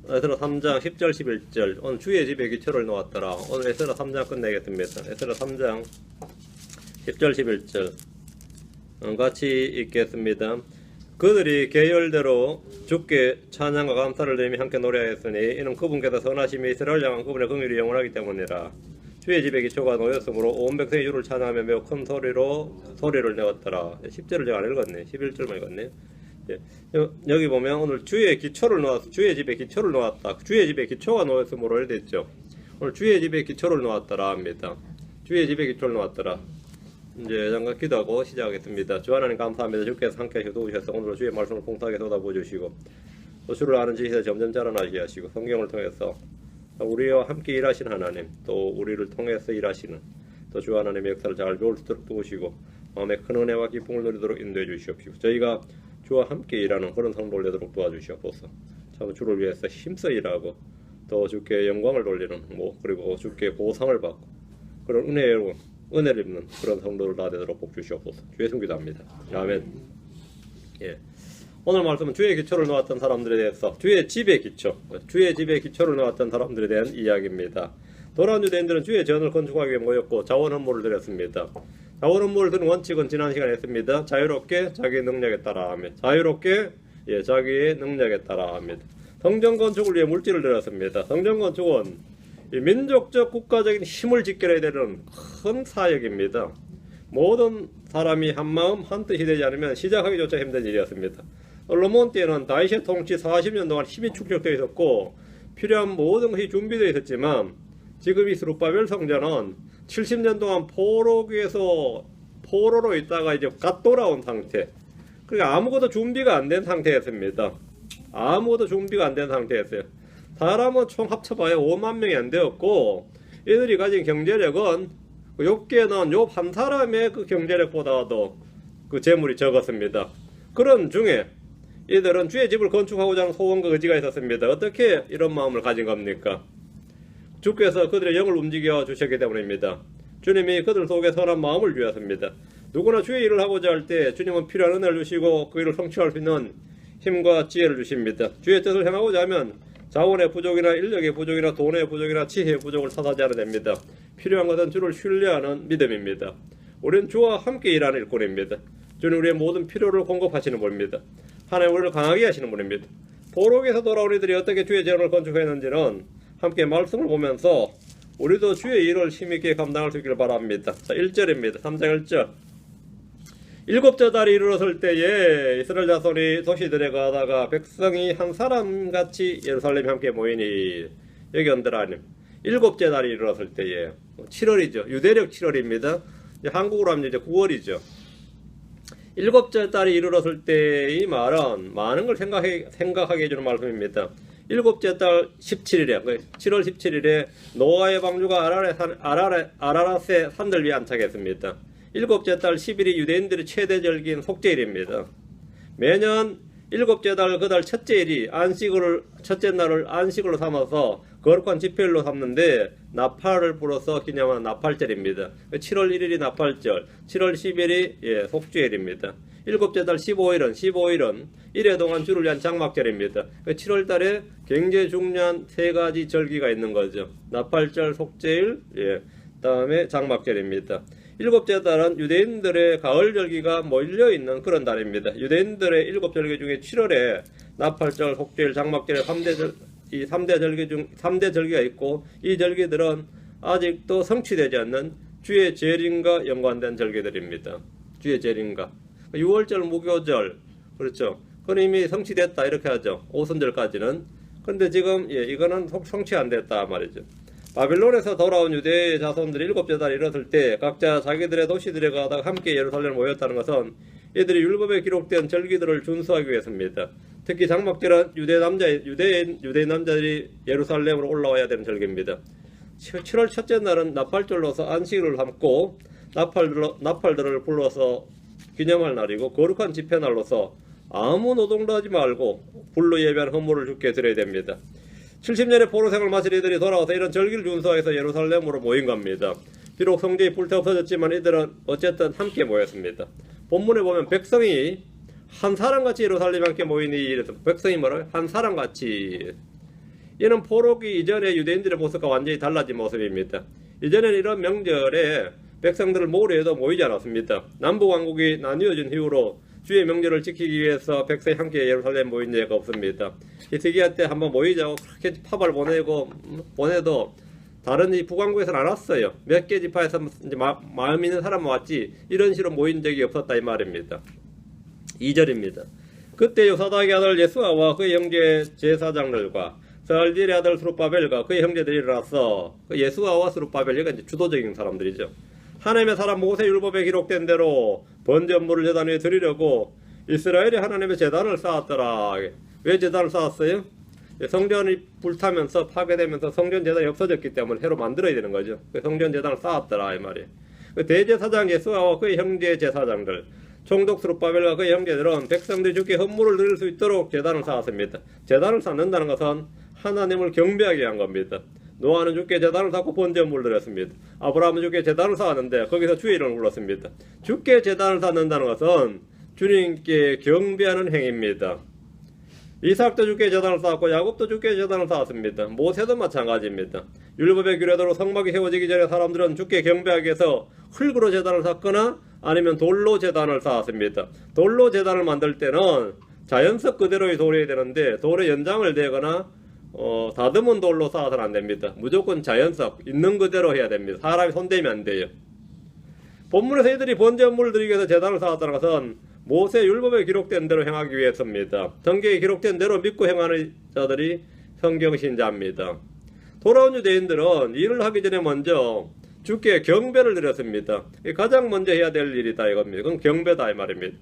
에스라 3장 10절 11절 오늘 주의 집에 기초를 놓았더라. 오늘 에스라 3장 끝내겠습니다. 에스라 3장 10절 11절 같이 읽겠습니다. 그들이 계열대로 주께 찬양과 감사를 드리며 함께 노래하였으니 이는 그분께서 선하심이 이스라엘 향한 그분의 긍휼이 영원하기 때문이라. 주의 집에 기초가 놓였으므로 온 백성이 주를 찬양하며 매우 큰 소리를 내었더라. 10절을 제가 안 읽었네. 11절만 읽었네. 여기 보면 오늘 주의 기초를 놓았다. 주의 집에 기초를 놓았다. 주의 집에 기초가 놓였으므로 이렇게 됐죠. 오늘 주의 집에 기초를 놓았더라 합니다. 주의 집에 기초를 놓았더라. 이제 잠깐 기도하고 시작하겠습니다. 주 하나님 감사합니다. 주께서 함께 하셔서 도우셔서 오늘 주의 말씀을 공평하게 쏟아부어 주시고 또 주를 아는 지식에 점점 자라나게 하시고 성경을 통해서 우리와 함께 일하시는 하나님, 또 우리를 통해서 일하시는 또 주 하나님의 역사를 잘 배울 수 있도록 도우시고 마음에 큰 은혜와 기쁨을 누리도록 인도해 주시옵시고 저희가 주와 함께 일하는 그런 성도를 되도록 도와주시옵소서. 참 주를 위해서 힘써 일하고 또 주께 영광을 돌리는 그리고 주께 보상을 받고 그런 은혜를 입는 그런 성도를 다 되도록 복 주시옵소서. 주의 성기도합니다. 아멘. 예. 오늘 말씀은 주의 기초를 놓았던 사람들에 대해서 주의 집의 기초를 놓았던 사람들에 대한 이야기입니다. 돌아온 유대인들은 주의 전을 건축하기 위해 모였고 자원 헌물을 드렸습니다. 자원 헌물을 드는 원칙은 지난 시간에 했습니다. 자유롭게 자기의 능력에 따라 합니다. 자기의 능력에 따라 합니다. 성전 건축을 위해 물질을 드렸습니다. 성전 건축은 민족적 국가적인 힘을 지켜야 되는 큰 사역입니다. 모든 사람이 한마음 한뜻이 되지 않으면 시작하기조차 힘든 일이었습니다. 솔로몬 때는 다윗의 통치 40년 동안 힘이 축적되어 있었고 필요한 모든 것이 준비되어 있었지만 지금 이 스룹바벨 성전은 70년 동안 포로로 있다가 이제 갓 돌아온 상태. 그러니까 아무것도 준비가 안 된 상태였습니다. 아무것도 준비가 안 된 상태였어요. 사람은 총 합쳐봐야 5만 명이 안 되었고 이들이 가진 경제력은 욥기에는 욥 한 사람의 그 경제력보다도 그 재물이 적었습니다. 그런 중에 이들은 주의 집을 건축하고자 하는 소원과 의지가 있었습니다. 어떻게 이런 마음을 가진 겁니까? 주께서 그들의 영을 움직여 주셨기 때문입니다. 주님이 그들 속에 선한 마음을 주셨습니다. 누구나 주의 일을 하고자 할 때 주님은 필요한 은혜를 주시고 그 일을 성취할 수 있는 힘과 지혜를 주십니다. 주의 뜻을 행하고자 하면 자원의 부족이나 인력의 부족이나 돈의 부족이나 지혜의 부족을 탓하지 않아도 됩니다. 필요한 것은 주를 신뢰하는 믿음입니다. 우리는 주와 함께 일하는 일꾼입니다. 주는 우리의 모든 필요를 공급하시는 분입니다. 하나님 우리를 강하게 하시는 분입니다. 포로기에서 돌아온 이들이 어떻게 주의 재원을 건축했는지는 함께 말씀을 보면서 우리도 주의 일을 힘있게 감당할 수 있기를 바랍니다. 자, 1절입니다. 3장 1절. 일곱째 달이 이르렀을 때에 이스라엘 자손이 도시들에 가다가 백성이 한 사람같이 예루살렘에 함께 모이니 여기 언더라님 일곱째 달이 이르렀을 때에 7월이죠. 유대력 7월입니다. 한국으로 하면 이제 9월이죠. 일곱째 달이 이르렀을 때 이 말은 많은 걸 생각하게 해주는 말씀입니다. 일곱째 달 17일에 7월 17일에 노아의 방주가 아라랏의 산들 위에 안착했습니다. 일곱째 달 10일이 유대인들의 최대 절기인 속죄일입니다. 매년 일곱째 달 그 달 첫째 날을 안식으로 삼아서 거룩한 집회일로 삼는데 나팔을 불어서 기념하는 나팔절입니다. 7월 1일이 나팔절, 7월 10일이 속죄일입니다. 일곱째 달 15일은 1회 동안 주를 위한 장막절입니다. 7월 달에 굉장히 중요한 세 가지 절기가 있는 거죠. 나팔절, 속죄일, 다음에 장막절입니다. 일곱째 달은 유대인들의 가을 절기가 몰려있는 그런 달입니다. 유대인들의 일곱 절기 중에 7월에 나팔절, 속죄일, 장막절, 3대 절기가 있고 이 절기들은 아직도 성취되지 않는 주의 재림과 연관된 절기들입니다. 주의 재림과 6월절, 무교절, 그렇죠. 그건 이미 성취됐다 이렇게 하죠. 오순절까지는. 근데 지금 이거는 성취 안 됐다 말이죠. 바빌론에서 돌아온 유대의 자손들이 일곱째 달에 이르렀을 때 각자 자기들의 도시들에 가다가 함께 예루살렘에 모였다는 것은 이들이 율법에 기록된 절기들을 준수하기 위해서입니다. 특히 장막절은 유대인 남자들이 예루살렘으로 올라와야 되는 절기입니다. 7월 첫째 날은 나팔절로서 안식일을 삼고 나팔들을 불러서 기념할 날이고 거룩한 집회날로서 아무 노동도 하지 말고 불로 예배한 헌물을 주께 드려야 됩니다. 70년의 포로생을 마칠 이들이 돌아와서 이런 절기를 준수해서 예루살렘으로 모인 겁니다. 비록 성전이 불태 없어졌지만 이들은 어쨌든 함께 모였습니다. 본문에 보면 백성이 한 사람같이 예루살렘에 함께 모이니 이래서 백성이 뭐라고요? 한 사람같이 이는 포로기 이전의 유대인들의 모습과 완전히 달라진 모습입니다. 이전에는 이런 명절에 백성들을 모래에도 모이지 않았습니다. 남북왕국이 나뉘어진 이후로 주의 명절을 지키기 위해서 백성이 함께 예루살렘 모인 적이 없습니다. 히스기야 때 한번 모이자고 그렇게 파벌 보내도 다른 이 북왕국에서는 안 왔어요. 몇 개 지파에서 이제 마음 있는 사람은 왔지 이런 식으로 모인 적이 없었다 이 말입니다. 2절입니다. 그때 요사닥의 아들 예수아와 그의 형제 제사장들과 스알디엘의 아들 스룹바벨과 그의 형제들이 일어나서 그 예수아와 스룹바벨이 이제 주도적인 사람들이죠. 하나님의 사람 모세 율법에 기록된 대로 번제물을 제단 위에 드리려고 이스라엘이 하나님의 제단을 쌓았더라. 왜 제단을 쌓았어요? 성전이 불타면서 파괴되면서 성전 제단이 없어졌기 때문에 새로 만들어야 되는 거죠. 성전 제단을 쌓았더라 이 말이에요. 대제사장 예수아와 그의 형제 제사장들 총독 스룹바벨과 그의 형제들은 백성들이 주께 헌물을 드릴 수 있도록 제단을 쌓았습니다. 제단을 쌓는다는 것은 하나님을 경배하게 위한 겁니다. 노아는 주께 제단을 쌓고 번제물을 드렸습니다. 아브라함은 주께 제단을 쌓았는데 거기서 주의 이름을 불렀습니다. 주께 제단을 쌓는다는 것은 주님께 경배하는 행위입니다. 이삭도 주께 제단을 쌓았고 야곱도 주께 제단을 쌓았습니다. 모세도 마찬가지입니다. 율법의 규례대로 성막이 세워지기 전에 사람들은 주께 경배하기 위해서 흙으로 제단을 쌓거나 아니면 돌로 제단을 쌓았습니다. 돌로 제단을 만들 때는 자연석 그대로의 돌이 되는데 돌에 연장을 대거나 다듬은 돌로 쌓아서는 안 됩니다. 무조건 자연석 있는 그대로 해야 됩니다. 사람이 손대면 안 돼요. 본문에서 이들이 번제물을 드리기 위해서 제단을 쌓았다는 것은 모세 율법에 기록된 대로 행하기 위해서입니다. 성경에 기록된 대로 믿고 행하는 자들이 성경신자입니다. 돌아온 유대인들은 일을 하기 전에 먼저 주께 경배를 드렸습니다. 가장 먼저 해야 될 일이다 이겁니다. 그건 경배다 이 말입니다.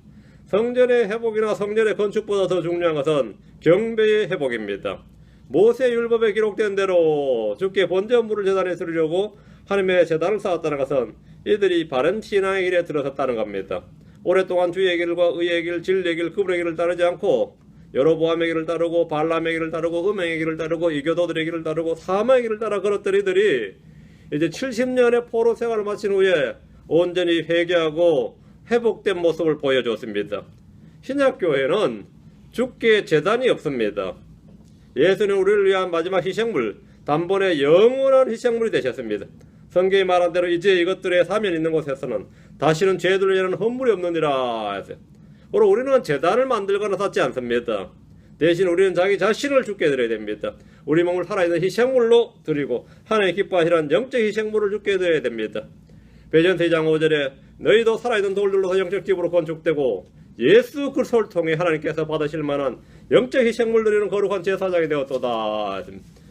성전의 회복이나 성전의 건축보다 더 중요한 것은 경배의 회복입니다. 모세 율법에 기록된 대로 주께 번제물을 제단에 드리려고 하나님의 제단을 쌓았다는 것은 이들이 바른 신앙의 길에 들어섰다는 겁니다. 오랫동안 주의 길과 의의 길, 진리의 길, 그분의 길을 따르지 않고 여로보암의 길을 따르고 발람의 길을 따르고 음행의 길을 따르고 이교도들의 길을 따르고 사마의 길을 따라 걸었던 이들이 이제 70년의 포로 생활을 마친 후에 온전히 회개하고 회복된 모습을 보여줬습니다. 신약교회는 주께 제단이 없습니다. 예수는 우리를 위한 마지막 희생물, 단번에 영원한 희생물이 되셨습니다. 성경이 말한 대로 이제 이것들의 사면 있는 곳에서는 다시는 죄들을 위한 헌물이 없느니라 했어요. 그리고 우리는 제단을 만들거나 쌓지 않습니다. 대신 우리는 자기 자신을 주께 드려야 됩니다. 우리 몸을 살아있는 희생물로 드리고 하나님 기뻐하시는 영적 희생물을 주께 드려야 됩니다. 베드로전서 2장 5절에 너희도 살아있는 돌들로서 영적 집으로 건축되고 예수 그리스도를 통해 하나님께서 받으실 만한 영적 희생물 드리는 거룩한 제사장이 되었도다.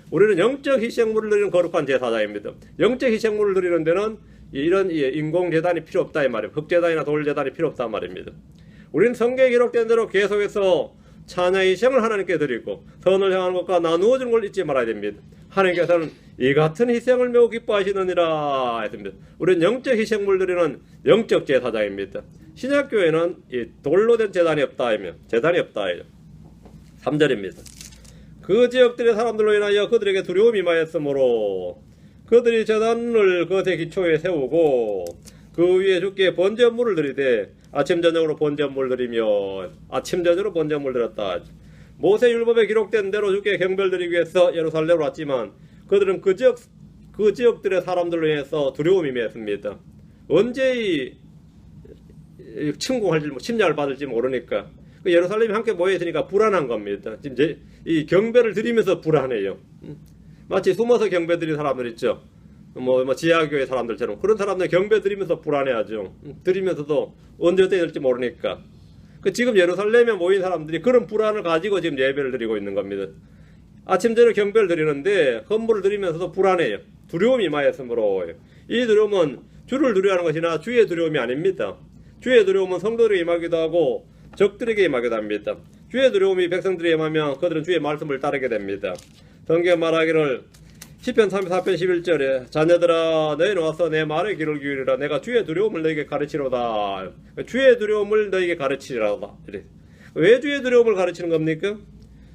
우리는 영적 희생물을 드리는 거룩한 제사장입니다. 영적 희생물을 드리는 데는 이런 인공재단이 필요 없다 이 말이에요. 흙재단이나 돌재단이 필요 없다 말입니다. 우리는 성경에 기록된 대로 계속해서 찬양 희생을 하나님께 드리고 선을 향하는 것과 나누어주는 걸 잊지 말아야 됩니다. 하나님께서는 이 같은 희생을 매우 기뻐하시느니라 했습니다. 우리는 영적 희생물 드리는 영적 제사장입니다. 신약교회는 이 돌로 된 재단이 없다 하며 재단이 없다 하죠. 3절입니다. 그 지역들의 사람들로 인하여 그들에게 두려움이 임하였으므로 그들이 제단을 그것의 기초에 세우고 그 위에 주께 번제물을 드리되 아침 저녁으로 번제물을 드리며 아침 저녁으로 번제물을 드렸다. 모세 율법에 기록된 대로 주께 경배를 드리기 위해서 예루살렘으로 왔지만 그들은 그 지역들의 사람들로 인해서 두려움이 임했습니다. 언제 침공할지 침략을 받을지 모르니까 예루살렘이 함께 모여 있으니까 불안한 겁니다. 지금 이 경배를 드리면서 불안해요. 마치 숨어서 경배 드리는 사람들 있죠. 뭐 지하교회 사람들처럼 그런 사람들 경배 드리면서 불안해하죠. 드리면서도 언제 어떻게 될지 모르니까. 지금 예루살렘에 모인 사람들이 그런 불안을 가지고 지금 예배를 드리고 있는 겁니다. 아침 저녁 경배를 드리는데 헌물을 드리면서도 불안해요. 두려움이 임하였으므로. 이 두려움은 주를 두려워하는 것이나 주의 두려움이 아닙니다. 주의 두려움은 성도들에게 임하기도 하고 적들에게 임하기도 합니다. 주의 두려움이 백성들에게 임하면 그들은 주의 말씀을 따르게 됩니다. 성경 말하기를 시편 34편 11절에 자녀들아 너희는 와서 내 말에 귀를 기울이라 내가 주의 두려움을 너희에게 가르치로다. 주의 두려움을 너희에게 가르치리라다. 왜 주의 두려움을 가르치는 겁니까?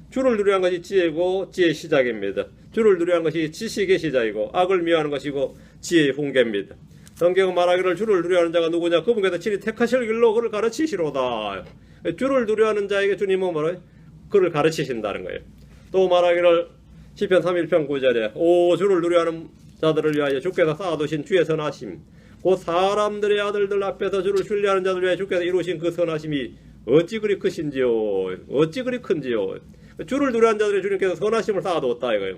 주를 두려워하는 것이 지혜고 지혜의 시작입니다. 주를 두려워하는 것이 지식의 시작이고 악을 미워하는 것이고 지혜의 훈계입니다. 성경은 말하기를 주를 두려워하는 자가 누구냐 그분께서 친히 택하실 길로 그를 가르치시로다. 주를 두려워하는 자에게 주님은 뭐래? 그를 가르치신다는 거예요. 또 말하기를 시편 31편 9절에 오 주를 누려하는 자들을 위하여 주께서 쌓아두신 주의 선하심 곧 사람들의 아들들 앞에서 주를 신뢰하는 자들 위하여 주께서 이루신 그 선하심이 어찌 그리 크신지요. 어찌 그리 큰지요. 주를 누려하는 자들의 주님께서 선하심을 쌓아두었다 이거예요.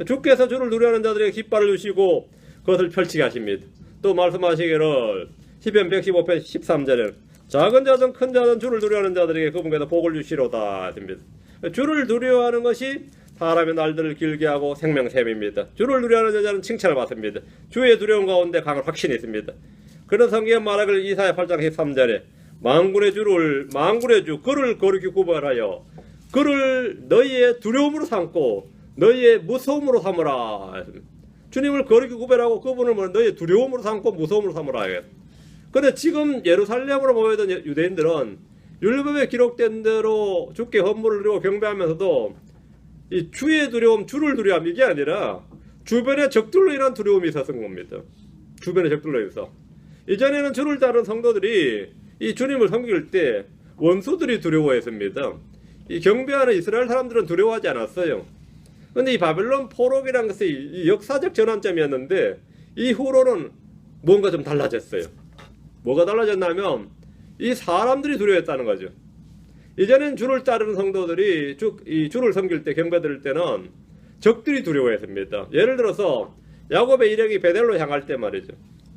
주께서 주를 누려하는 자들에게 깃발을 주시고 그것을 펼치게 하십니다. 또 말씀하시기를 시편 115편 13절에 작은 자든 큰 자든 주를 누려하는 자들에게 그분께서 복을 주시로다 했습니다. 주를 누려하는 것이 사람의 날들을 길게 하고 생명샘입니다. 주를 누려하는 자는 칭찬을 받습니다. 주의 두려움 가운데 강한 확신이 있습니다. 그런 성경 말하기를 이사야 8장 13절에 만군의 주 그를 거룩히 구별하여 그를 너희의 두려움으로 삼고 너희의 무서움으로 삼으라. 주님을 거룩히 구별하고 그분을 너희의 두려움으로 삼고 무서움으로 삼으라. 그런데 지금 예루살렘으로 모여든 유대인들은 율법에 기록된 대로 주께 헌물을 드리고 경배하면서도 이 주의 두려움, 주를 두려움 이게 아니라 주변의 적들로 인한 두려움이 있었던 겁니다. 주변의 적들로 인해서. 이전에는 주를 따른 성도들이 이 주님을 섬길 때 원수들이 두려워했습니다. 이 경배하는 이스라엘 사람들은 두려워하지 않았어요. 근데 이 바벨론 포로기라는 것이 이 역사적 전환점이었는데 이후로는 뭔가 좀 달라졌어요. 뭐가 달라졌냐면 이 사람들이 두려워했다는 거죠. 이전엔 주를 따르는 성도들이 이 주를 섬길 때 경배드릴 때는 적들이 두려워했습니다. 예를 들어서 야곱의 일행이 베델로 향할 때 말이죠.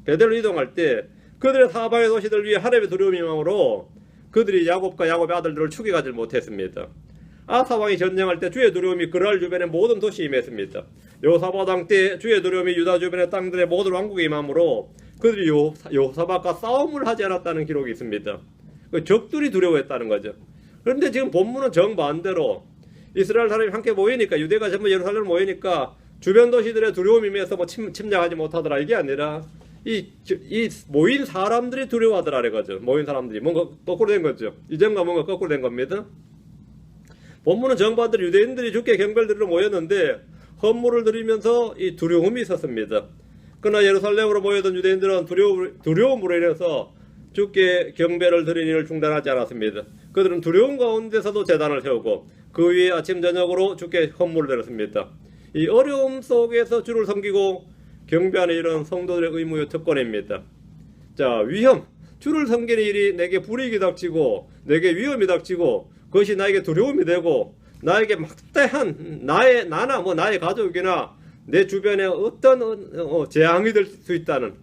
베델로 이동할 때 그들의 사방의 도시들 위에 하나님의 두려움이 임함으로 그들이 야곱과 야곱의 아들들을 추격하지 못했습니다. 아사 왕이 전쟁할 때 주의 두려움이 그랄 주변의 모든 도시에 임했습니다. 여호사밧 왕 때 주의 두려움이 유다 주변의 땅들의 모든 왕국에 임함으로 그들이 여호사밧과 싸움을 하지 않았다는 기록이 있습니다. 적들이 두려워했다는 거죠. 그런데 지금 본문은 정반대로 이스라엘 사람이 함께 모이니까 유대가 전부 예루살렘 모이니까 주변 도시들의 두려움이 임해서 침략하지 못하더라 이게 아니라 이 모인 사람들이 두려워하더라 이거죠. 모인 사람들이 뭔가 거꾸로 된 거죠. 이전과 뭔가 거꾸로 된 겁니다. 본문은 정반대로 유대인들이 주께 경배를 드리러 모였는데 헌물을 드리면서 이 두려움이 있었습니다. 그러나 예루살렘으로 모여든 유대인들은 두려움으로 인해서 주께 경배를 드리는 일을 중단하지 않았습니다. 그들은 두려움 가운데서도 제단을 세우고 그 위에 아침 저녁으로 주께 헌물을 드렸습니다. 이 어려움 속에서 주를 섬기고 경배하는 일은 성도들의 의무요 특권입니다. 자, 위험. 주를 섬기는 일이 내게 불이익이 닥치고 내게 위험이 닥치고 그것이 나에게 두려움이 되고 나에게 막대한 나나 나의 가족이나 내 주변에 어떤 재앙이 될 수 있다는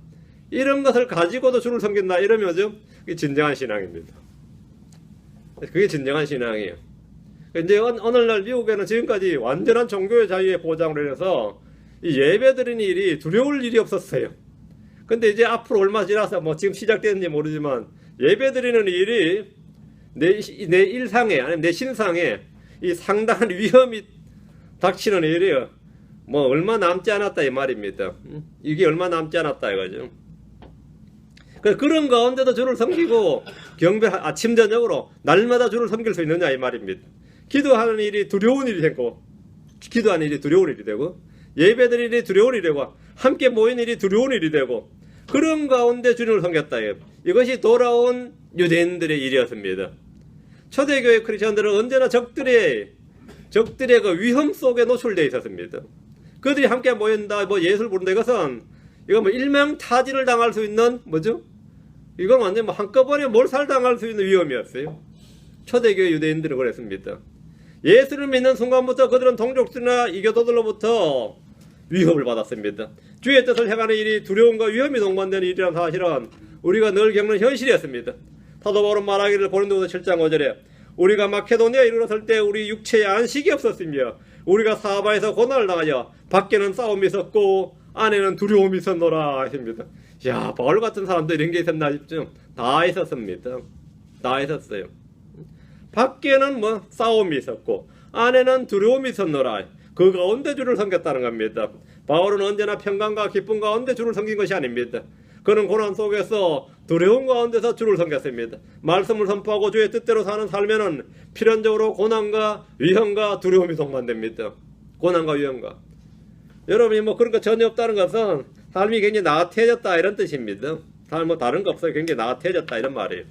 이런 것을 가지고도 주를 섬긴다 이러면죠. 그게 진정한 신앙입니다. 그게 진정한 신앙이에요. 이제 오늘날 미국에는 지금까지 완전한 종교의 자유의 보장으로 인해서 이 예배드리는 일이 두려울 일이 없었어요. 근데 이제 앞으로 얼마 지나서 지금 시작됐는지 모르지만 예배드리는 일이 내 일상에 아니면 내 신상에 이 상당한 위험이 닥치는 일이에요. 얼마 남지 않았다 이 말입니다. 이게 얼마 남지 않았다 이거죠. 그런 가운데도 주를 섬기고 경배 아침 저녁으로 날마다 주를 섬길 수 있느냐 이 말입니다. 기도하는 일이 두려운 일이 되고 기도하는 일이 두려운 일이 되고 예배드리는 일이 두려운 일이 되고 함께 모인 일이 두려운 일이 되고 그런 가운데 주님을 섬겼다. 이것이 돌아온 유대인들의 일이었습니다. 초대교회 크리스천들은 언제나 적들의 그 위험 속에 노출되어 있었습니다. 그들이 함께 모인다 예수를 부른다 이것은 일명타진을 당할 수 있는 이건 완전 한꺼번에 몰살당할 수 있는 위험이었어요. 초대교회 유대인들은 그랬습니다. 예수를 믿는 순간부터 그들은 동족들이나 이교도들로부터 위협을 받았습니다. 주의 뜻을 행하는 일이 두려움과 위험이 동반되는 일이라는 사실은 우리가 늘 겪는 현실이었습니다. 사도 바울은 말하기를 고린도후서 7장 5절에 우리가 마케도니아에 이르렀을 때 우리 육체에 안식이 없었으며 우리가 사바에서 고난을 당하여 밖에는 싸움이 있었고 안에는 두려움이 있었노라 하십니다. 야, 바울 같은 사람도 이런 게 있었나 싶죠? 다 있었습니다. 다 있었어요. 밖에는 싸움이 있었고 안에는 두려움이 있었노라. 그 가운데 주를 섬겼다는 겁니다. 바울은 언제나 평강과 기쁨 가운데 주를 섬긴 것이 아닙니다. 그는 고난 속에서 두려움 가운데서 주를 섬겼습니다. 말씀을 선포하고 주의 뜻대로 사는 삶에는 필연적으로 고난과 위험과 두려움이 동반됩니다. 고난과 위험과. 여러분이 그런 거 전혀 없다는 것은 삶이 굉장히 나태해졌다 이런 뜻입니다. 다른 거 없어요. 굉장히 나태해졌다 이런 말이에요.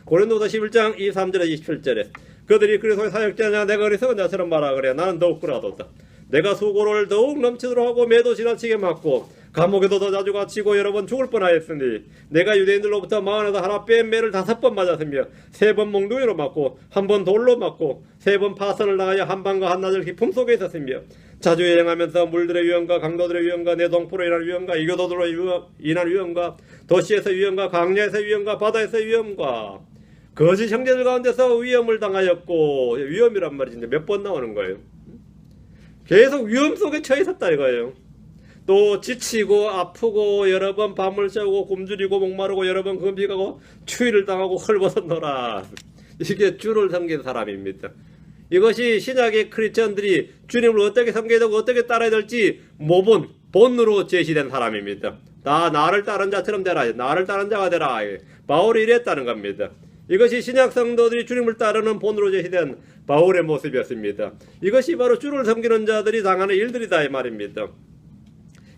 고린도서 11장 23절에 27절에 그들이 그리스도의 사역자냐 내가 어리석은 자처럼 말하라 그래 나는 더욱 그러하도다. 내가 수고를 더욱 넘치도록 하고 매도 지나치게 맞고 감옥에도 더 자주 갇히고 여러 번 죽을 뻔하였으니 내가 유대인들로부터 마흔에서 하나 뺀 매를 5번 맞았으며 3번 몽둥이로 맞고 1번 돌로 맞고 3번 파선을 당하여 한밤과 한낮을 기품 속에 있었으며 자주 여행하면서 물들의 위험과 강도들의 위험과 내 동포로 인한 위험과 이교도들로 인한 위험과 도시에서 위험과 강야에서 위험과 바다에서 위험과 거짓 형제들 가운데서 위험을 당하였고 위험이란 말이지 몇 번 나오는 거예요. 계속 위험 속에 처해 있었다 이거예요. 또 지치고 아프고 여러 번 밤을 새우고 굶주리고 목마르고 여러 번 금식하고 추위를 당하고 헐벗었노라. 이게 주를 섬긴 사람입니다. 이것이 신약의 크리스천들이 주님을 어떻게 섬겨야 되고 어떻게 따라야 될지 모본 본으로 제시된 사람입니다. 다 나를 따른 자처럼 되라. 나를 따른 자가 되라. 바울이 이랬다는 겁니다. 이것이 신약 성도들이 주님을 따르는 본으로 제시된 바울의 모습이었습니다. 이것이 바로 주를 섬기는 자들이 당하는 일들이다 이 말입니다.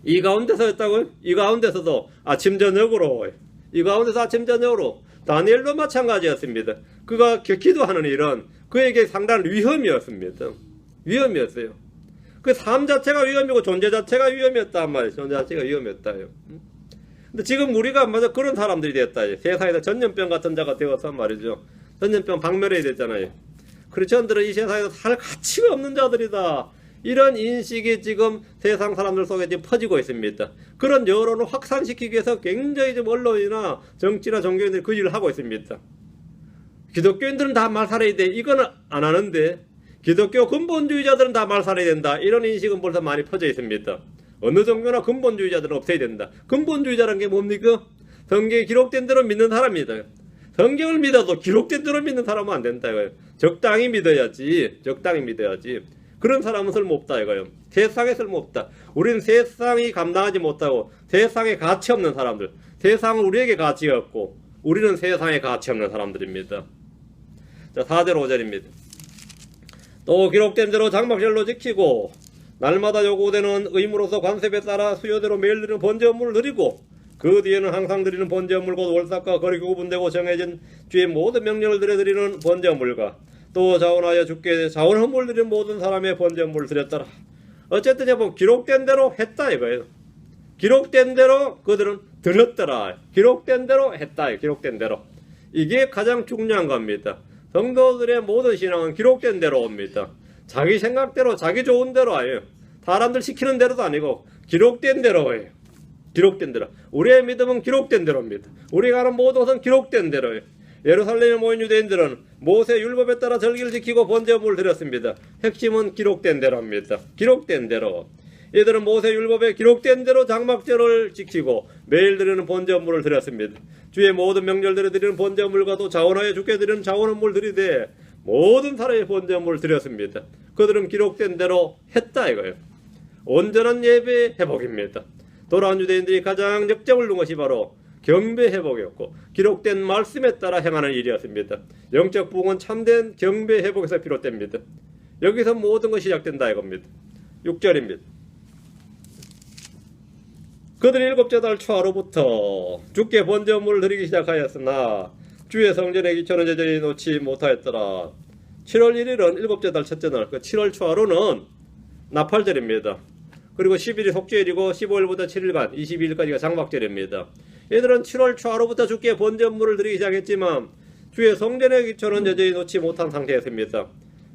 이 가운데서였다고요? 이 가운데서도 아침 저녁으로 다니엘도 마찬가지였습니다. 그가 기도하는 일은 그에게 상당한 위험이었습니다. 위험이었어요. 그 삶 자체가 위험이고 존재 자체가 위험이었단 말이에요. 존재 자체가 위험이었다요. 근데 지금 우리가 맞아 그런 사람들이 됐다. 세상에서 전염병 같은 자가 되어서 말이죠. 전염병 박멸해야 됐잖아요. 크리스천들은 이 세상에서 살 가치가 없는 자들이다. 이런 인식이 지금 세상 사람들 속에 지금 퍼지고 있습니다. 그런 여론을 확산시키기 위해서 굉장히 좀 언론이나 정치나 종교인들이 그 일을 하고 있습니다. 기독교인들은 다 말 살아야 돼. 이거는 안 하는데 기독교 근본주의자들은 다 말 살아야 된다. 이런 인식은 벌써 많이 퍼져 있습니다. 어느 종교나 근본주의자들은 없애야 된다. 근본주의자라는 게 뭡니까? 성경에 기록된 대로 믿는 사람입니다. 성경을 믿어도 기록된 대로 믿는 사람은 안 된다 이거예요. 적당히 믿어야지. 그런 사람은 쓸모없다 이거예요. 세상에 쓸모없다. 우리는 세상이 감당하지 못하고 세상에 가치 없는 사람들. 세상은 우리에게 가치가 없고 우리는 세상에 가치 없는 사람들입니다. 자, 4절 5절입니다. 또 기록된 대로 장막절로 지키고 날마다 요구되는 의무로서 관습에 따라 수요대로 매일 드리는 번제 업무를 드리고 그 뒤에는 항상 드리는 번제 업물 곧 월삭과 거리고 구분되고 정해진 주의 모든 명령을 드리는 번제 업물과 또 자원하여 주께 자원 헌물 드리는 모든 사람의 번제 업물을 드렸더라. 어쨌든 여러분 기록된 대로 했다 이거예요. 기록된 대로 그들은 드렸더라. 기록된 대로 했다. 기록된 대로. 이게 가장 중요한 겁니다. 성도들의 모든 신앙은 기록된 대로 옵니다. 자기 생각대로 자기 좋은 대로 아니에요. 사람들 시키는 대로도 아니고 기록된 대로예요. 기록된 대로. 우리의 믿음은 기록된 대로입니다. 우리가 하는 모든 것은 기록된 대로예요. 예루살렘에 모인 유대인들은 모세 율법에 따라 절기를 지키고 번제물을 드렸습니다. 핵심은 기록된 대로입니다. 기록된 대로. 이들은 모세 율법에 기록된 대로 장막절을 지키고 매일 드리는 번제물을 드렸습니다. 주의 모든 명절들에 드리는 번제물과도 자원하여 주께 드리는 자원물을 드리되 모든 사람의 번제물을 드렸습니다. 그들은 기록된 대로 했다 이거예요. 온전한 예배 회복입니다. 돌아온 유대인들이 가장 역점을 둔 것이 바로 경배 회복이었고 기록된 말씀에 따라 행하는 일이었습니다. 영적 부흥은 참된 경배 회복에서 비롯됩니다. 여기서 모든 것이 시작된다 이겁니다. 6절입니다. 그들이 7째 달 초하루부터 주께 번제물을 드리기 시작하였으나 주의 성전의 기초는 여전히 놓지 못하였더라. 7월 1일은 7째 달 첫째 날, 그 7월 초하루는 나팔절입니다. 그리고 10일이 속죄일이고 15일부터 7일간 22일까지가 장막절입니다. 얘들은 7월 초하루부터 주께 번제물을 드리기 시작했지만 주의 성전의 기초는 여전히 놓지 못한 상태였습니다.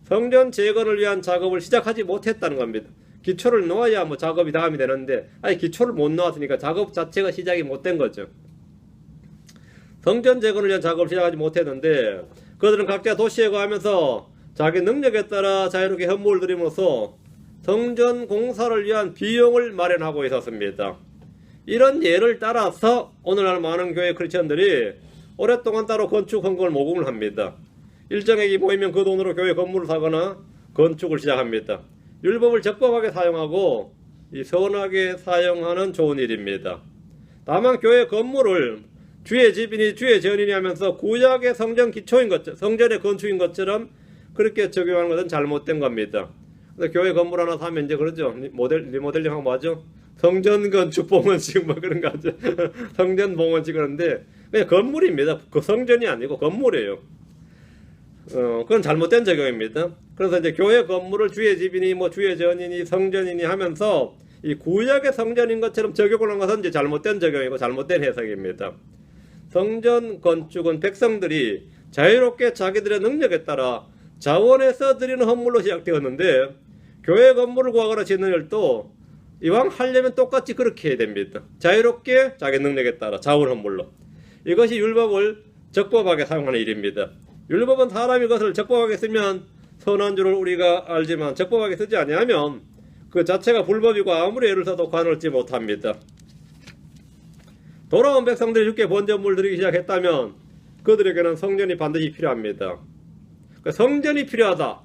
성전 재건을 위한 작업을 시작하지 못했다는 겁니다. 기초를 놓아야 뭐 작업이 다음이 되는데 아니 기초를 못 놓았으니까 작업 자체가 시작이 못된 거죠. 성전 재건을 위한 작업을 시작하지 못했는데 그들은 각자 도시에 가면서 자기 능력에 따라 자유롭게 헌물을 드림으로써 성전 공사를 위한 비용을 마련하고 있었습니다. 이런 예를 따라서 오늘날 많은 교회 크리스천들이 오랫동안 따로 건축 헌금을 모금을 합니다. 일정액이 모이면 그 돈으로 교회 건물을 사거나 건축을 시작합니다. 율법을 적법하게 사용하고 선하게 사용하는 좋은 일입니다. 다만 교회 건물을 주의 집이니 주의 전이니 하면서 구약의 성전 기초인 것처럼 성전의 건축인 것처럼 그렇게 적용하는 것은 잘못된 겁니다. 근데 교회 건물 하나 사면 이제 그러죠. 리모델링 하고 뭐죠? 성전 건축 봉헌식 뭐 그런 거 하죠. 성전 봉헌식 그런데 그냥 건물입니다. 그 성전이 아니고 건물이에요. 그건 잘못된 적용입니다. 그래서 이제 교회 건물을 주의 집이니 뭐 주의 전이니 성전이니 하면서 이 구약의 성전인 것처럼 적용을 한 것은 이제 잘못된 적용이고 잘못된 해석입니다. 성전 건축은 백성들이 자유롭게 자기들의 능력에 따라 자원해서 드리는 헌물로 시작되었는데 교회 건물을 구하거나 짓는 일도 이왕 하려면 똑같이 그렇게 해야 됩니다. 자유롭게 자기 능력에 따라 자원 헌물로. 이것이 율법을 적법하게 사용하는 일입니다. 율법은 사람이 그것을 적법하게 쓰면 선한 줄을 우리가 알지만 적법하게 쓰지 아니하면 그 자체가 불법이고 아무리 애를 써도 관을 얻지 못합니다. 돌아온 백성들이 주께 번제물 드리기 시작했다면 그들에게는 성전이 반드시 필요합니다. 성전이 필요하다.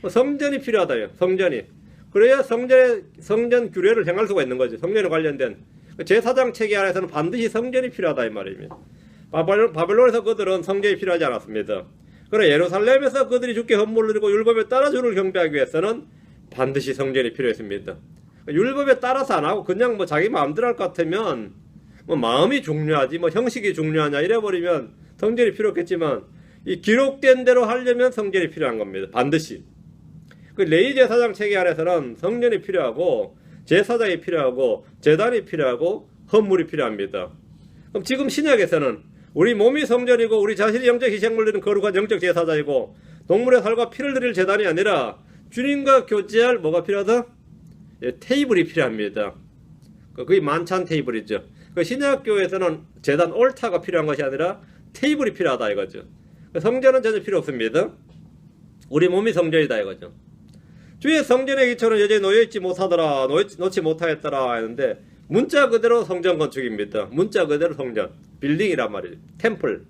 성전이 필요하다요. 성전이. 그래야 성전 규례를 행할 수가 있는 거죠. 성전에 관련된 제사장 체계 안에서는 반드시 성전이 필요하다 이 말입니다. 바벨론에서 그들은 성전이 필요하지 않았습니다. 그러나 예루살렘에서 그들이 주께 헌물을 드리고 율법에 따라 주를 경배하기 위해서는 반드시 성전이 필요했습니다. 율법에 따라서 안 하고 그냥 뭐 자기 마음대로 할 것 같으면 뭐 마음이 중요하지 뭐 형식이 중요하냐 이래버리면 성전이 필요했겠지만 이 기록된 대로 하려면 성전이 필요한 겁니다. 반드시. 그 레위 제사장 체계 안에서는 성전이 필요하고 제사장이 필요하고 제단이 필요하고 헌물이 필요합니다. 그럼 지금 신약에서는 우리 몸이 성전이고 우리 자신이 영적 희생물 드리는 거룩한 영적 제사장이고 동물의 살과 피를 드릴 제단이 아니라 주님과 교제할 뭐가 필요하다? 예, 테이블이 필요합니다. 그게 만찬 테이블이죠. 그 신약교에서는 제단 올타가 필요한 것이 아니라 테이블이 필요하다 이거죠. 성전은 전혀 필요 없습니다. 우리 몸이 성전이다 이거죠. 주의 성전의 기초는 여전히 놓여있지 못하더라, 놓지 못하였더라 했는데 문자 그대로 성전 건축입니다. 문자 그대로 성전, 빌딩이란 말이에요. 템플.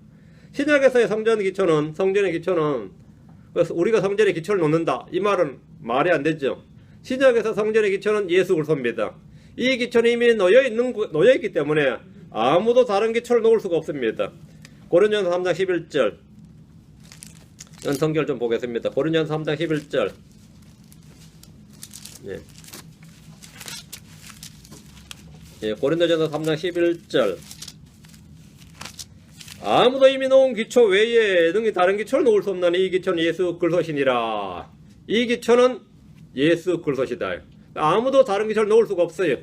신약에서의 성전의 기초는 우리가 성전의 기초를 놓는다. 이 말은 말이 안 되죠. 신약에서 성전의 기초는 예수 그리스도입니다. 이 기초는 이미 놓여있기 때문에 아무도 다른 기초를 놓을 수가 없습니다. 고린도전서 3장 11절 성경을 좀 보겠습니다. 고린도전서 3장 11절 고린도전서 3장 11절 아무도 이미 놓은 기초 외에 능히 다른 기초를 놓을 수 없나니 이 기초는 예수 그리스도시니라. 이 기초는 예수 그리스도시다. 아무도 다른 기초를 놓을 수가 없어요.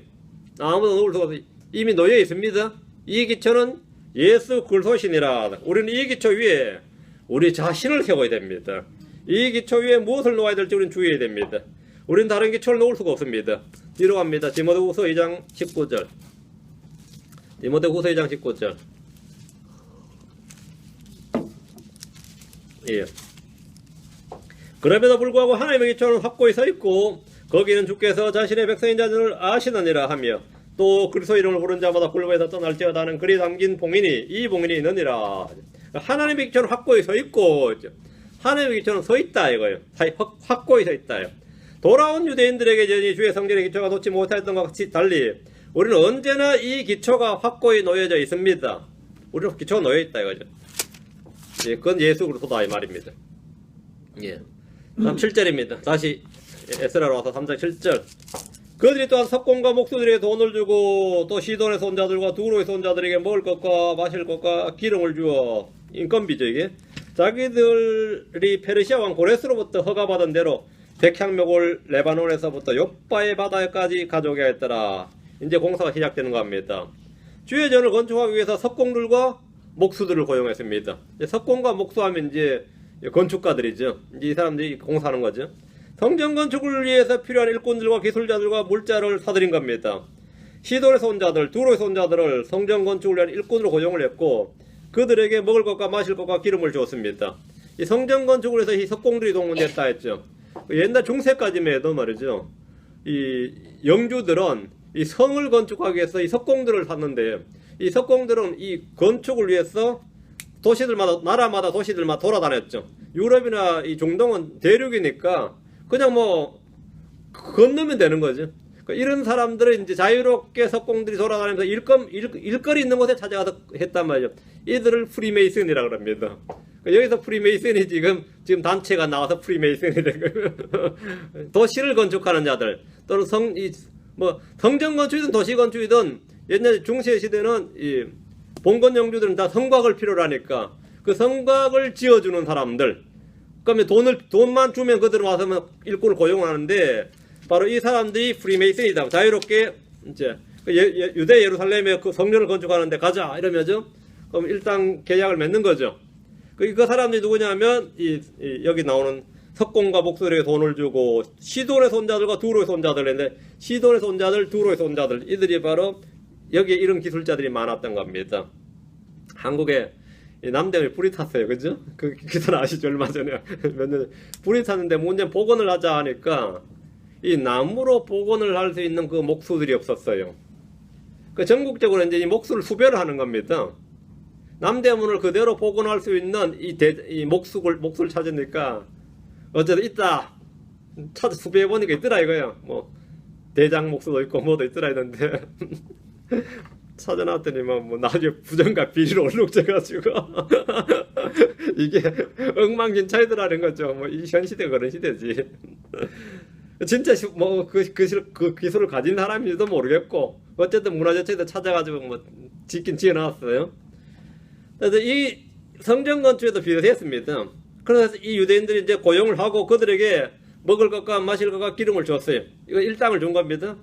아무도 놓을 수가 없어요. 이미 놓여 있습니다. 이 기초는 예수 그리스도시니라. 우리는 이 기초 위에 우리 자신을 세워야 됩니다. 이 기초 위에 무엇을 놓아야 될지 우리는 주의해야 됩니다. 우리는 다른 기초를 놓을 수가 없습니다. 뒤로 갑니다. 디모데후서 2장 19절. 디모데후서 2장 19절. 예. 그럼에도 불구하고 하나님의 기초는 확고히 서 있고 거기는 주께서 자신의 백성인 자들을 아시느니라 하며 또 그리스도 이름을 부른 자마다 굴복에서 떠날지어다는 글이 담긴 봉인이 이 봉인이 있느니라. 하나님의 기초는 확고히 서 있고 하나님의 기초는 서 있다 이거예요. 확고히 서 있다요. 돌아온 유대인들에게 여전히 주의 성전의 기초가 놓지 못했던 것과 같이 달리 우리는 언제나 이 기초가 확고히 놓여져 있습니다. 우리는 기초가 놓여 있다 이거죠. 예, 그건 예수 그리스도다 이 말입니다. 예. 다음 7절입니다. 다시 에스라로 와서 3장 7절. 그들이 또한 석공과 목수들에게 돈을 주고 또 시돈에서 온 자들과 두로에서 온 자들에게 먹을 것과 마실 것과 기름을 주어 인건비죠 이게. 자기들이 페르시아 왕 고레스로부터 허가받은 대로 백향목을 레바논에서부터 욥바의 바다까지 가져오게 했더라. 이제 공사가 시작되는 겁니다. 주의 전을 건축하기 위해서 석공들과 목수들을 고용했습니다. 석공과 목수하면 이제 건축가들이죠. 이제 이 사람들이 공사하는 거죠. 성전 건축을 위해서 필요한 일꾼들과 기술자들과 물자를 사들인 겁니다. 시돈에서 온 자들, 두로에서 온 자들을 성전 건축을 위한 일꾼으로 고용을 했고 그들에게 먹을 것과 마실 것과 기름을 주었습니다. 이 성전 건축을 해서 이 석공들이 동원됐다 했죠. 옛날 중세까지만 해도 말이죠. 이 영주들은 이 성을 건축하기 위해서 이 석공들을 샀는데 이 석공들은 이 건축을 위해서 도시들마다 나라마다 도시들마다 돌아다녔죠. 유럽이나 이 중동은 대륙이니까 그냥 뭐 건너면 되는 거죠. 그러니까 이런 사람들은 이제 자유롭게 석공들이 돌아다니면서 일거리 있는 곳에 찾아가서 했단 말이죠. 이들을 프리메이슨이라고 합니다. 여기서 프리메이슨이 지금 단체가 나와서 프리메이슨이 된 거예요. 도시를 건축하는 자들 또는 성전 건축이든 도시 건축이든 옛날 중세 시대는 이 봉건 영주들은 다 성곽을 필요로 하니까 그 성곽을 지어주는 사람들 그러면 돈만 주면 그들은 와서 일꾼을 고용하는데, 바로 이 사람들이 프리메이슨이다. 자유롭게 이제 유대 예루살렘에 그 성전을 건축하는데 가자 이러면서 그럼 일단 계약을 맺는 거죠. 그 사람들이 누구냐면 여기 나오는 석공과 목소리에 돈을 주고 시돈의 손자들과 두로의 손자들인데, 시돈의 손자들, 두로의 손자들, 이들이 바로 여기에 이런 기술자들이 많았던 겁니다. 한국에 남대문에 불이 탔어요. 그죠? 그 기사는 아시죠? 얼마 전에 몇 년 불이 탔는데 문제 복원을 하자 하니까 이 나무로 복원을 할 수 있는 그 목수들이 없었어요. 그 전국적으로 이제 이 목수를 수배를 하는 겁니다. 남대문을 그대로 복원할 수 있는 이 목수를 찾으니까 어쨌든 있다. 찾아 수배해 보니까 있더라 이거야. 뭐 대장 목수도 있고 뭐도 있더라 했는데 찾아놨더니 뭐 나중에 부정과 비리로 얼룩져가지고 이게 엉망진창이더라는 거죠. 뭐 이 현 시대가 그런 시대지. 진짜 뭐 그 기술을 가진 사람인지도 모르겠고, 어쨌든 문화재청에서 찾아가지고 뭐 짓긴 지어놨어요. 그래서 이 성전 건축에도 비슷했습니다. 그래서 이 유대인들이 이제 고용을 하고 그들에게 먹을 것과 마실 것과 기름을 줬어요. 이거 일당을 준 겁니다.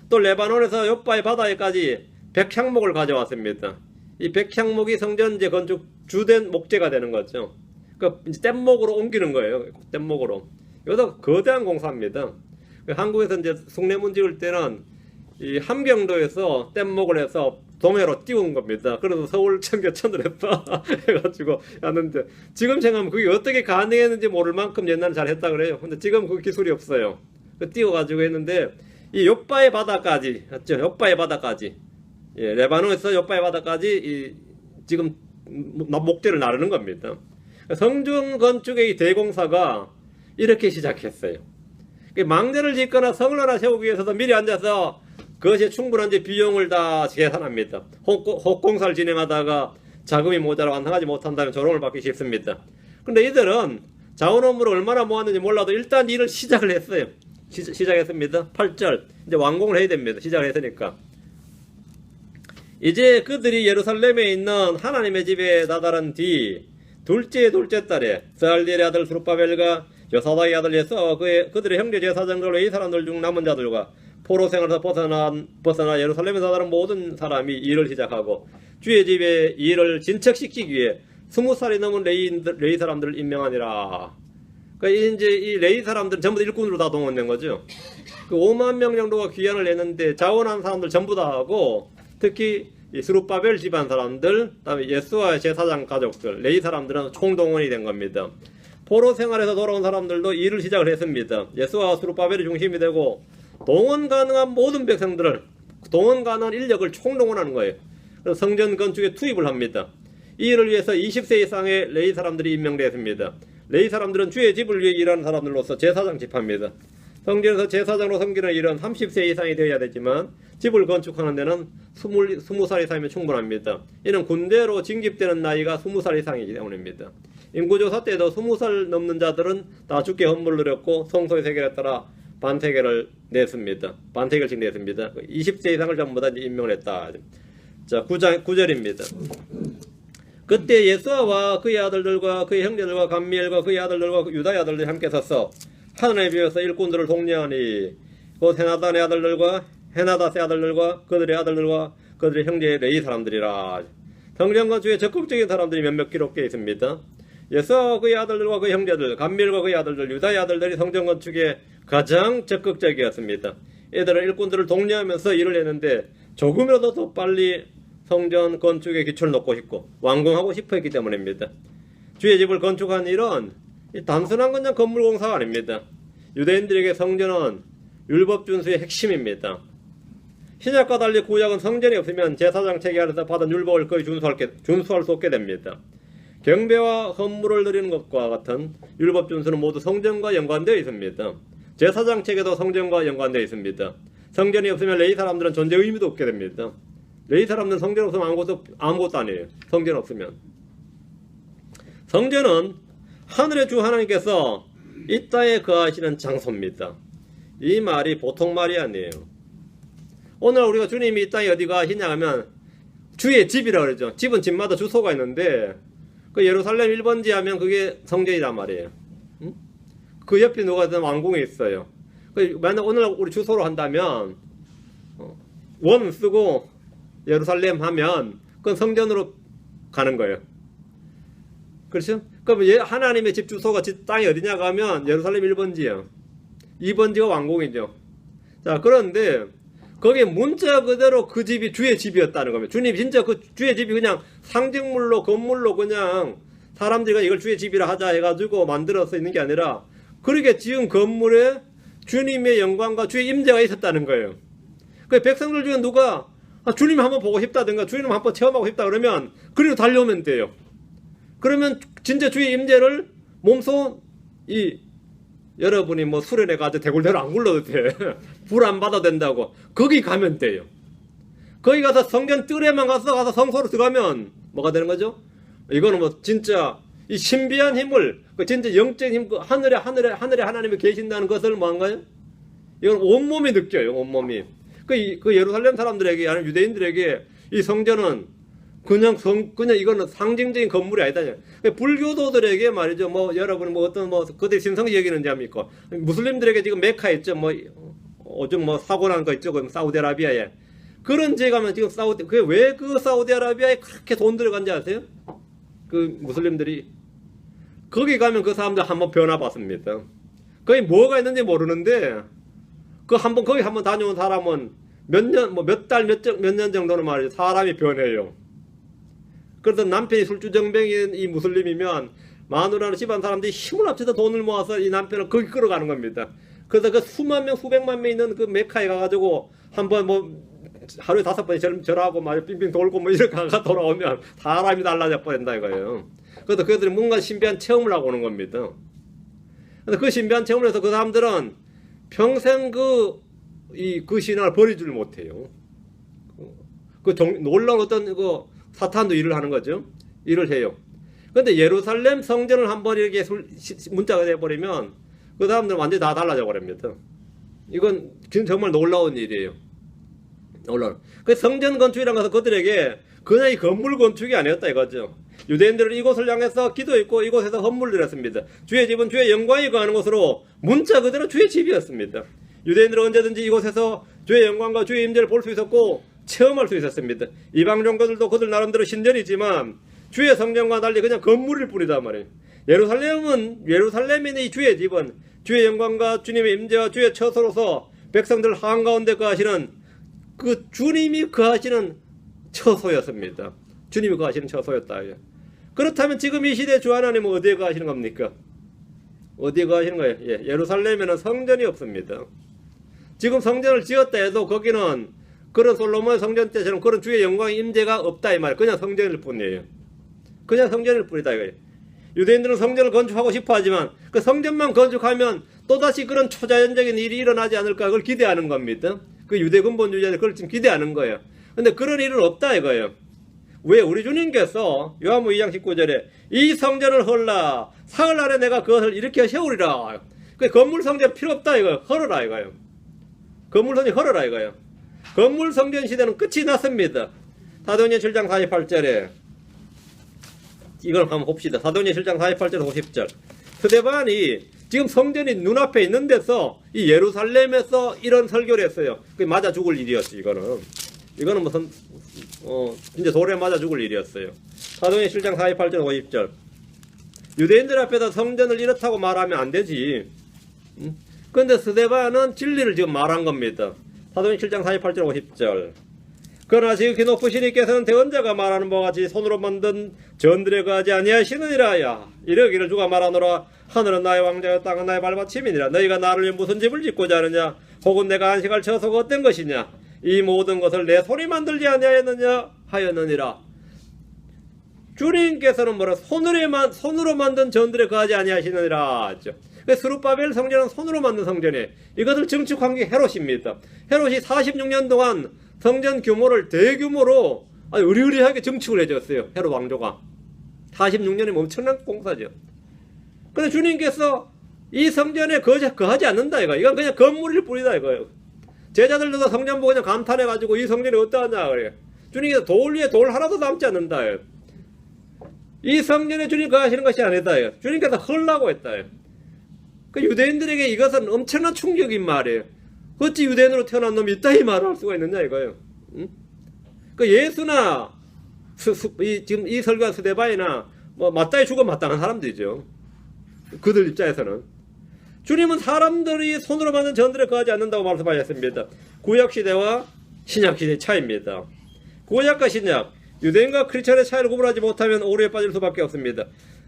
또 레바논에서 요바의 바다에까지 100향목을 가져왔습니다. 이 100향목이 성전 이제 건축 주된 목재가 되는 거죠. 그 이제 뗏목으로 옮기는 거예요. 뗏목으로. 이것도 거대한 공사입니다. 한국에서 이제 숭례문 지을 때는 이 함경도에서 뗏목을 해서 동해로 띄운 겁니다. 그래서 서울 청계천을 했다 해가지고 하는데, 지금 생각하면 그게 어떻게 가능했는지 모를 만큼 옛날에 잘 했다 그래요. 근데 지금 그 기술이 없어요. 그 띄워가지고 했는데, 이 요바의 바다까지, 맞죠? 요바의 바다까지. 예, 레바논에서 요바의 바다까지 지금 목재를 나르는 겁니다. 성전 건축의 이 대공사가 이렇게 시작했어요. 망대를 짓거나 성을 하나 세우기 위해서도 미리 앉아서 그것이 충분한 비용을 다 계산합니다. 혹공사를 진행하다가 자금이 모자라 완성하지 못한다면 조롱을 받기 쉽습니다. 근데 이들은 자원 업무를 얼마나 모았는지 몰라도 일단 일을 시작을 했어요. 시작했습니다. 8절. 이제 완공을 해야 됩니다. 시작을 했으니까. 이제 그들이 예루살렘에 있는 하나님의 집에 다다른 뒤 둘째 달에 스알디엘의 아들 스룹바벨과 여사다의 아들 예수와 그들의 형제 제사장들과 이 사람들 중 남은 자들과 포로 생활에서 벗어나 예루살렘에 다다른 모든 사람이 일을 시작하고 주의 집에 일을 진척시키기 위해 20살이 넘은 레위 사람들을 임명하니라. 그러니까 이제 이 레위 사람들은 전부 다 일꾼으로 다 동원된 거죠. 그 5만 명 정도가 귀환을 했는데 자원한 사람들 전부 다 하고, 특히 이 스룹바벨 집안 사람들, 그다음에 예수와 제사장 가족들, 레위 사람들은 총동원이 된 겁니다. 포로 생활에서 돌아온 사람들도 일을 시작을 했습니다. 예수와 스룹바벨이 중심이 되고 동원 가능한 모든 백성들을, 동원 가능한 인력을 총동원하는 거예요. 그래서 성전 건축에 투입을 합니다. 이 일을 위해서 20세 이상의 레위 사람들이 임명되었습니다. 레위 사람들은 주의 집을 위해 일하는 사람들로서 제사장 집합니다. 성전에서 제사장으로 섬기는 일은 30세 이상이 되어야 되지만 집을 건축하는 데는 20살 이상이면 충분합니다. 이는 군대로 징집되는 나이가 20살 이상이기 때문입니다. 인구조사 때도 20살 넘는 자들은 다 주께 헌물을 드렸고 성소의 세계에 따라 반세계를 냈습니다. 반세계씩 냈습니다. 20세 이상을 전부 다 임명을 했다. 자, 9절입니다. 그때 예수아와 그의 아들들과 그의 형제들과 감미엘과 그의 아들들과 유다의 아들들이 함께 섰어 하늘에 비어서 일꾼들을 독려하니 곧 헤나단의 아들들과 헤나다스의 아들들과 그들의 아들들과 그들의 형제의 레위 사람들이라. 성전 건축에 적극적인 사람들이 몇몇 기록되어 있습니다. 예수아와 그의 아들들과 그의 형제들, 감미엘과 그의 아들들, 유다의 아들들이 성전 건축에 가장 적극적이었습니다. 이들은 일꾼들을 독려하면서 일을 했는데 조금이라도 더 빨리 성전 건축의 기초를 놓고 싶고 완공하고 싶어 했기 때문입니다. 주의 집을 건축한 일은 단순한 그냥 건물 공사가 아닙니다. 유대인들에게 성전은 율법 준수의 핵심입니다. 신약과 달리 구약은 성전이 없으면 제사장 체계 아래서 받은 율법을 거의 준수할 수 없게 됩니다. 경배와 헌물을 드리는 것과 같은 율법 준수는 모두 성전과 연관되어 있습니다. 제사장 체계도 성전과 연관되어 있습니다. 성전이 없으면 레위 사람들은 존재 의미도 없게 됩니다. 레위 사람들은 성전 없으면 아무것도 아니에요. 성전 없으면. 성전은 하늘의 주 하나님께서 이 땅에 거하시는 장소입니다. 이 말이 보통 말이 아니에요. 오늘 우리가 주님이 이 땅에 어디 가시냐 하면 주의 집이라고 그러죠. 집은 집마다 주소가 있는데 그 예루살렘 1번지 하면 그게 성전이란 말이에요. 그 옆에 누가 왕궁이 있어요. 만약 오늘 우리 주소로 한다면 원 쓰고 예루살렘 하면 그건 성전으로 가는 거예요. 그렇죠? 그럼 하나님의 집 주소가 땅이 어디냐고 하면 예루살렘 1번지요. 2번지가 왕궁이죠. 자, 그런데 거기에 문자 그대로 그 집이 주의 집이었다는 겁니다. 주님이 진짜 그 주의 집이 그냥 상징물로 건물로 그냥 사람들이 이걸 주의 집이라 하자 해가지고 만들어서 있는 게 아니라 그렇게 지은 건물에 주님의 영광과 주의 임재가 있었다는 거예요. 그 백성들 중에 누가 주님 한번 보고 싶다든가 주님 한번 체험하고 싶다 그러면 그리로 달려오면 돼요. 그러면 진짜 주의 임재를 몸소 여러분이 뭐 수련회 가서 대굴대로 안 굴러도 돼. 불 안 받아도 된다고. 거기 가면 돼요. 거기 가서 성전 뜰에만 가서 성소로 들어가면 뭐가 되는 거죠? 이거는 뭐 진짜 이 신비한 힘을 진짜 영적인 힘 하늘에 하나님이 계신다는 것을 뭐한가요? 이건 온몸이 느껴요. 온몸이. 그 예루살렘 사람들에게 아니면 유대인들에게 이 성전은 그냥 이거는 상징적인 건물이 아니다. 불교도들에게 말이죠. 뭐 여러분 뭐 어떤 뭐 그들 신성 얘기는 잡니까? 무슬림들에게 지금 메카 있죠. 뭐 오줌 뭐 사고 난 거 있죠. 사우디아라비아에 그런 데 가면 지금 왜 그 사우디아라비아에 그렇게 돈 들어간지 아세요? 그 무슬림들이 거기 가면 그 사람들 한번 변화봤습니다. 거기 뭐가 있는지 모르는데 거기 한번 다녀온 사람은 몇 년 정도는 말이죠. 사람이 변해요. 그래서 남편이 술주정뱅이인 이 무슬림이면 마누라는 집안 사람들이 힘을 합쳐서 돈을 모아서 이 남편을 거기 끌어가는 겁니다. 그래서 그 수만 명, 수백만 명 있는 그 메카에 가가지고 한번 뭐 하루에 5번 절하고 막 빙빙 돌고 뭐 이렇게 가가 돌아오면 사람이 달라져 버린다 이거예요. 그래서 그들이 뭔가 신비한 체험을 하고 오는 겁니다. 근데 그 신비한 체험을 해서 그 사람들은 평생 그 신앙을 버리지를 못해요. 놀라운 어떤 사탄도 일을 하는 거죠. 일을 해요. 근데 예루살렘 성전을 한번 이렇게 문자가 돼버리면 그 사람들은 완전히 다 달라져 버립니다. 이건 정말 놀라운 일이에요. 놀라운. 그 성전 건축이라는 것은 그들에게 그냥 이 건물 건축이 아니었다 이거죠. 유대인들은 이곳을 향해서 기도했고 이곳에서 헌물을 드렸습니다. 주의 집은 주의 영광이 거하는 곳으로 문자 그대로 주의 집이었습니다. 유대인들은 언제든지 이곳에서 주의 영광과 주의 임재를 볼 수 있었고 체험할 수 있었습니다. 이방 종교들도 그들 나름대로 신전이지만 주의 성전과 달리 그냥 건물일 뿐이다 말이에요. 예루살렘인 이 주의 집은 주의 영광과 주님의 임재와 주의 처소로서 백성들 한가운데 거하시는 그 주님이 거하시는 처소였습니다. 주님이 거하시는 처소였다. 그렇다면 지금 이 시대 주 하나님은 어디에 거하시는 겁니까? 어디에 거하시는 거예요? 예루살렘에는 성전이 없습니다. 지금 성전을 지었다 해도 거기는 그런 솔로몬 성전 때처럼 그런 주의 영광의 임재가 없다 이 말. 그냥 성전일 뿐이에요. 그냥 성전일 뿐이다 이거예요. 유대인들은 성전을 건축하고 싶어 하지만 그 성전만 건축하면 또다시 그런 초자연적인 일이 일어나지 않을까 그걸 기대하는 겁니다. 그 유대 근본주의자들 그걸 지금 기대하는 거예요. 근데 그런 일은 없다 이거예요. 왜? 우리 주님께서 요한복음 2장 19절에 이 성전을 헐라 사흘날에 내가 그것을 일으켜 세우리라. 그 건물 성전 필요 없다 이거예요. 헐어라 이거예요. 건물 성전 헐어라 이거예요. 건물 성전 시대는 끝이 났습니다. 사도행전 7장 48절에 이걸 한번 봅시다. 사도행전 7장 48절 50절 스데반이 지금 성전이 눈앞에 있는 데서 이 예루살렘에서 이런 설교를 했어요. 그게 맞아 죽을 일이었지 이거는 무슨 진짜 돌에 맞아 죽을 일이었어요. 사도행전 7장 48절 50절 유대인들 앞에서 성전을 이렇다고 말하면 안 되지. 그런데 스데반은 진리를 지금 말한 겁니다. 사도행전 7장 48절 50절 그러나 지극히 높으신 이께서는 대언자가 말하는 바와 같이 손으로 만든 전들에 거하지 아니하시느니라. 야 이러기를 주가 말하노라. 하늘은 나의 왕자여 땅은 나의 발받침이니라. 너희가 나를 위해 무슨 집을 짓고자 하느냐 혹은 내가 안식할 처소가 어떤 것이냐 이 모든 것을 내 손이 만들지 아니하였느냐 하였느니라. 주님께서는 뭐라 손으로 만든 전들에 거하지 아니하시느니라 했죠. 스룹바벨 성전은 손으로 만든 성전이에요. 이것을 증축한 게 헤롯입니다. 헤롯이 46년 동안 성전 규모를 대규모로 의리의리하게 증축을 해줬어요. 헤롯 왕조가 46년이면 엄청난 공사죠. 근데 주님께서 이 성전에 거하지 않는다 이거. 이건 그냥 건물일 뿐이다 이거예요. 제자들도 성전 보고 그냥 감탄해가지고 이 성전이 어떠하냐 그래요. 주님께서 돌 위에 돌 하나도 남지 않는다. 이 성전에 주님 거하시는 것이 아니다. 주님께서 헐라고 했다. 그 유대인들에게 이것은 엄청난 충격인 말이에요. 어찌 유대인으로 태어난 놈이 이따위 말을 할 수가 있느냐 이거예요. 응? 그 예수나 지금 이 설교한 스데반이나 뭐 맞다이 죽어 마땅한 사람들이죠. 그들 입장에서는 주님은 사람들이 손으로 만든 전들에 거하지 않는다고 말씀하셨습니다. 구약시대와 신약시대의 차이입니다. 구약과 신약, 유대인과 크리스천의 차이를 구분하지 못하면 오류에 빠질 수밖에 없습니다.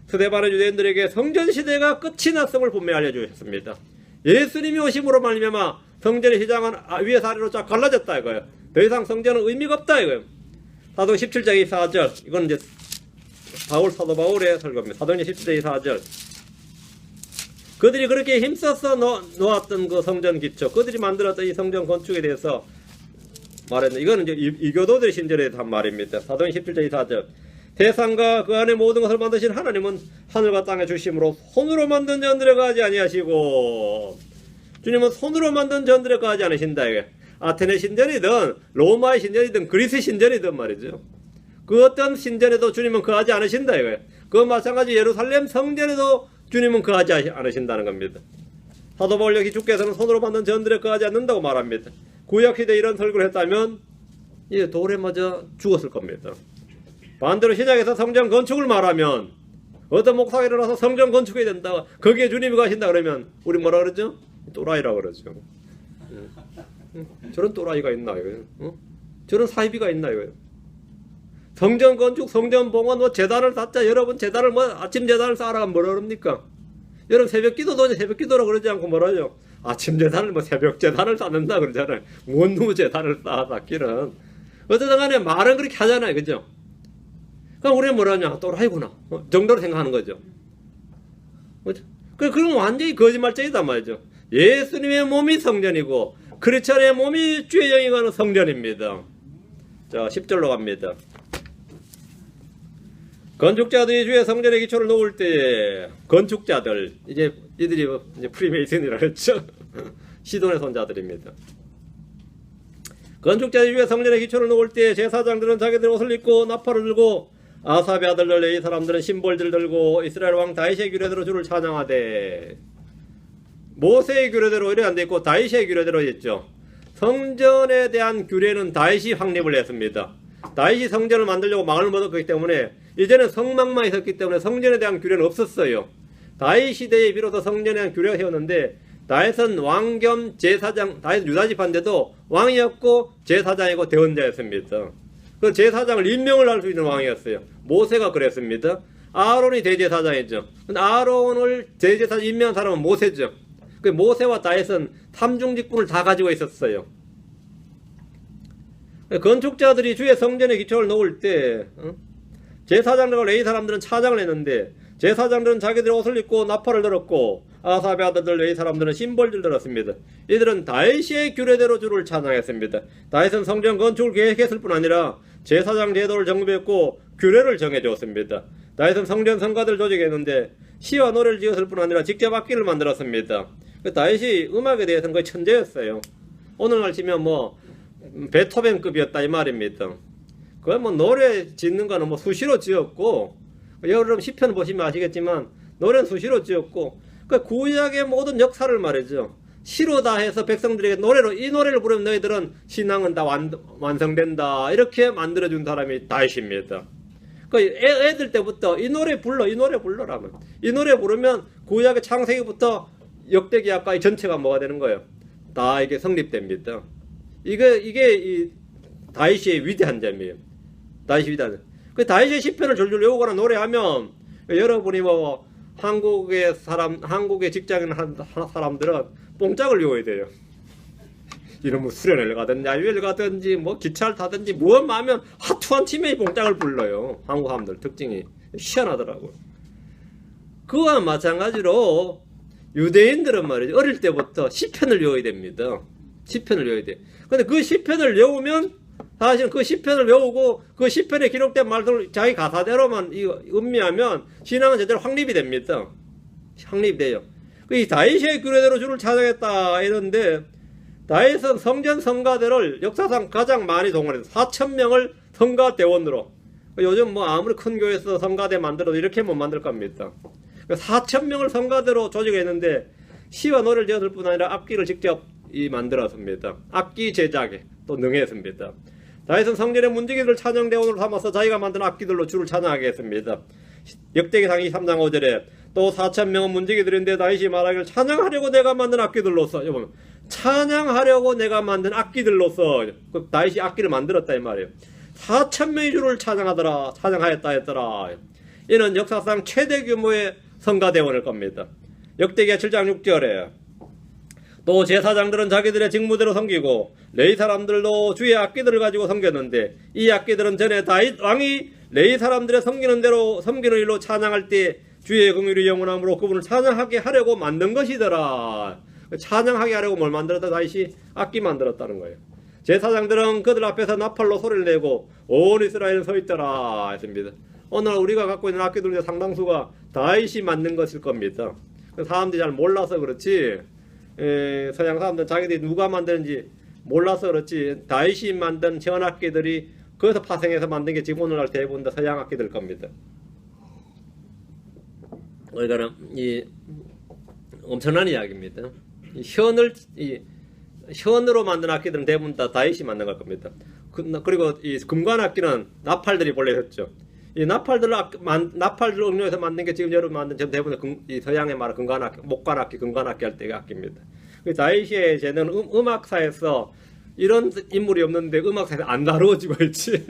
스데반은 유대인들에게 성전시대가 끝이 났음을 분명히 알려주셨습니다. 예수님이 오심으로 말미암아 성전의 시장은 위에서 아래로 쫙 갈라졌다 이거예요. 더 이상 성전은 의미가 없다 이거예요. 사도행 17장 24절, 이건 이제 사도 바울의 설교입니다. 사도행 17장 24절. 그들이 그렇게 힘써서 놓았던 그 성전 기초, 그들이 만들었던 이 성전 건축에 대해서 말했는데, 이거는 이제 이교도들의 신전에 대해서 한 말입니다. 사도행 17장 24절. 세상과 그 안에 모든 것을 만드신 하나님은 하늘과 땅의 주심으로 손으로 만든 전들에 거하지 아니하시고, 주님은 손으로 만든 전들에 거하지 않으신다 이게. 아테네 신전이든 로마의 신전이든 그리스 신전이든 말이죠. 그 어떤 신전에도 주님은 거하지 않으신다 이거예요. 그 마찬가지 예루살렘 성전에도 주님은 거하지 않으신다는 겁니다. 사도 바울 여기 주께서는 손으로 만든 전들에 거하지 않는다고 말합니다. 구약시대에 이런 설교를 했다면 이제 돌에 맞아 죽었을 겁니다. 반대로 신약에서 성전 건축을 말하면 어떤 목사가 일어나서 성전 건축해야 된다, 거기에 주님이 가신다 그러면 우리 뭐라 그러죠? 또라이라고 그러죠. 저런 또라이가 있나 이거예요. 저런 사이비가 있나 이거예요. 성전 건축, 성전 봉헌, 뭐 제단을 쌓자. 여러분 제단을 뭐 아침 제단을 쌓아라 뭐라 그럽니까? 여러분 새벽 기도도 새벽 기도라고 그러지 않고 뭐라죠? 아침 제단을 뭐 새벽 제단을 쌓는다 그러잖아요. 원무 제단을 쌓기는. 어쨌든 간에 말은 그렇게 하잖아요. 그죠? 그럼 우리는 뭐라냐? 또라이구나. 정도로 생각하는 거죠. 그죠? 그건 완전히 거짓말쟁이단 말이죠. 예수님의 몸이 성전이고 크리스천의 몸이 주의 영이 가는 성전입니다. 자, 10절로 갑니다. 건축자들이 주의 성전의 기초를 놓을 때에, 건축자들, 이제 이들이 이제 프리메이슨이라 그랬죠. 시돈의 손자들입니다. 건축자들이 주의 성전의 기초를 놓을 때에 제사장들은 자기들 옷을 입고 나팔을 들고, 아삽의 아들들 레위 사람들은 심볼들을 들고 이스라엘 왕 다윗의 규례대로 주를 찬양하되, 모세의 규례대로 이래 안 돼 있고 다윗의 규례대로 했죠. 성전에 대한 규례는 다윗이 확립을 했습니다. 다윗이 성전을 만들려고 마음을 먹었기 때문에 이제는 성막만 있었기 때문에 성전에 대한 규례는 없었어요. 다윗 시대에 비로소 성전에 대한 규례가 세웠는데, 다윗은 왕 겸 제사장, 다윗은 유다 지파인데도 왕이었고 제사장이고 대언자였습니다. 그 제사장을 임명을 할 수 있는 왕이었어요. 모세가 그랬습니다. 아론이 대제사장이죠. 아론을 대제사장 임명한 사람은 모세죠. 그 모세와 다윗은 삼중직분을 다 가지고 있었어요. 건축자들이 주의 성전의 기초를 놓을 때 제사장들과 레위 사람들은 차장을 했는데, 제사장들은 자기들의 옷을 입고 나팔을 들었고 아삽의 아들들 레위 사람들은 심벌들 들었습니다. 이들은 다윗의 규례대로 주를 찬양했습니다. 다윗은 성전 건축을 계획했을 뿐 아니라 제사장 제도를 정비했고 규례를 정해주었습니다. 다윗은 성전 성가들을 조직했는데 시와 노래를 지었을 뿐 아니라 직접 악기를 만들었습니다. 다윗이 음악에 대해서는 거의 천재였어요. 오늘날 치면 뭐 베토벤급이었다 이 말입니다. 그 뭐 노래 짓는 거는 뭐 수시로 지었고, 여러분 시편 보시면 아시겠지만 노래는 수시로 지었고, 그 구약의 모든 역사를 말이죠. 시로 다 해서 백성들에게 노래로, 이 노래를 부르면 너희들은 신앙은 다 완성된다, 이렇게 만들어준 사람이 다윗입니다. 그 애들 때부터 이 노래 불러, 이 노래 불러라면, 이 노래 부르면 구약의 창세기부터 역대기까지 전체가 뭐가 되는 거예요? 다 이게 성립됩니다. 이게 이 다윗의 위대한 점이에요. 다윗이 위대한 점. 그 다윗의 시편을 졸졸 외우거나 노래하면, 여러분이 뭐 한국의 직장인 사람들은 뽕짝을 외워야 돼요. 이러면 수련회를 가든지 야유회를 가든지 뭐 기차를 타든지 무엇만 하면 하투한 치매의 뽕짝을 불러요. 한국 사람들 특징이 희한하더라고요. 그와 마찬가지로 유대인들은 말이죠, 어릴 때부터 시편을 외워야 됩니다. 시편을 외워야 돼. 근데 그 시편을 외우면 사실은 그 시편을 외우고 그 시편에 기록된 말들을 자기 가사대로만 음미하면 신앙은 제대로 확립이 됩니다. 확립이 돼요. 이 다윗의 규례대로 주를 찬양했다 이런데, 다윗은 성전 성가대를 역사상 가장 많이 동원해서 4,000명을 성가대원으로, 요즘 뭐 아무리 큰 교회에서 성가대 만들어도 이렇게 못 만들 겁니다. 4,000명을 성가대로 조직했는데, 시와 노래를 지었을 뿐 아니라 악기를 직접 만들었습니다. 악기 제작에 또 능했습니다. 다윗은 성전의 문지기들을 찬양대원으로 삼아서 자기가 만든 악기들로 주를 찬양하게 했습니다. 역대기상 23장 5절에 또 4,000명은 문지기들인데 다윗이 말하기를 찬양하려고 내가 만든 악기들로서, 여러분, 찬양하려고 내가 만든 악기들로서, 다윗이 악기를 만들었다 이 말이에요. 4,000명이 주를 찬양하더라, 찬양하였다 했더라. 이는 역사상 최대 규모의 성가대원일 겁니다. 역대기하 7장 6절에 또 제사장들은 자기들의 직무대로 섬기고 레위 사람들도 주의 악기들을 가지고 섬겼는데 이 악기들은 전에 다윗 왕이 레위 사람들의 섬기는 대로 섬기는 일로 찬양할 때 주의 긍휼이 영원함으로 그분을 찬양하게 하려고 만든 것이더라. 찬양하게 하려고 뭘 만들었다? 다윗이 악기 만들었다는 거예요. 제사장들은 그들 앞에서 나팔로 소리를 내고 온 이스라엘은 서 있더라 했습니다. 오늘 우리가 갖고 있는 악기들 중에 상당수가 다윗이 만든 것일 겁니다. 사람들이 잘 몰라서 그렇지, 서양 사람들은 자기들이 누가 만드는지 몰라서 그렇지, 다윗이 만든 전악기들이 거기서 파생해서 만든 게 지금 오늘날 대부분 다 서양 악기들 겁니다. 그러니까 이 엄청난 이야기입니다. 현으로 만든 악기들은 대부분 다 다윗이 만든 걸 겁니다. 그리고 이 금관 악기는 나팔들이 본래 했죠. 이 나팔들을 응용해서 만든 게 지금 여러분 만든 지금 대부분 이 서양의 말은 금관악기, 목관악기, 금관악기 할 때의 악기입니다. 다윗의 제는 음악사에서 이런 인물이 없는데 음악사에서 안 다루어지고 있지.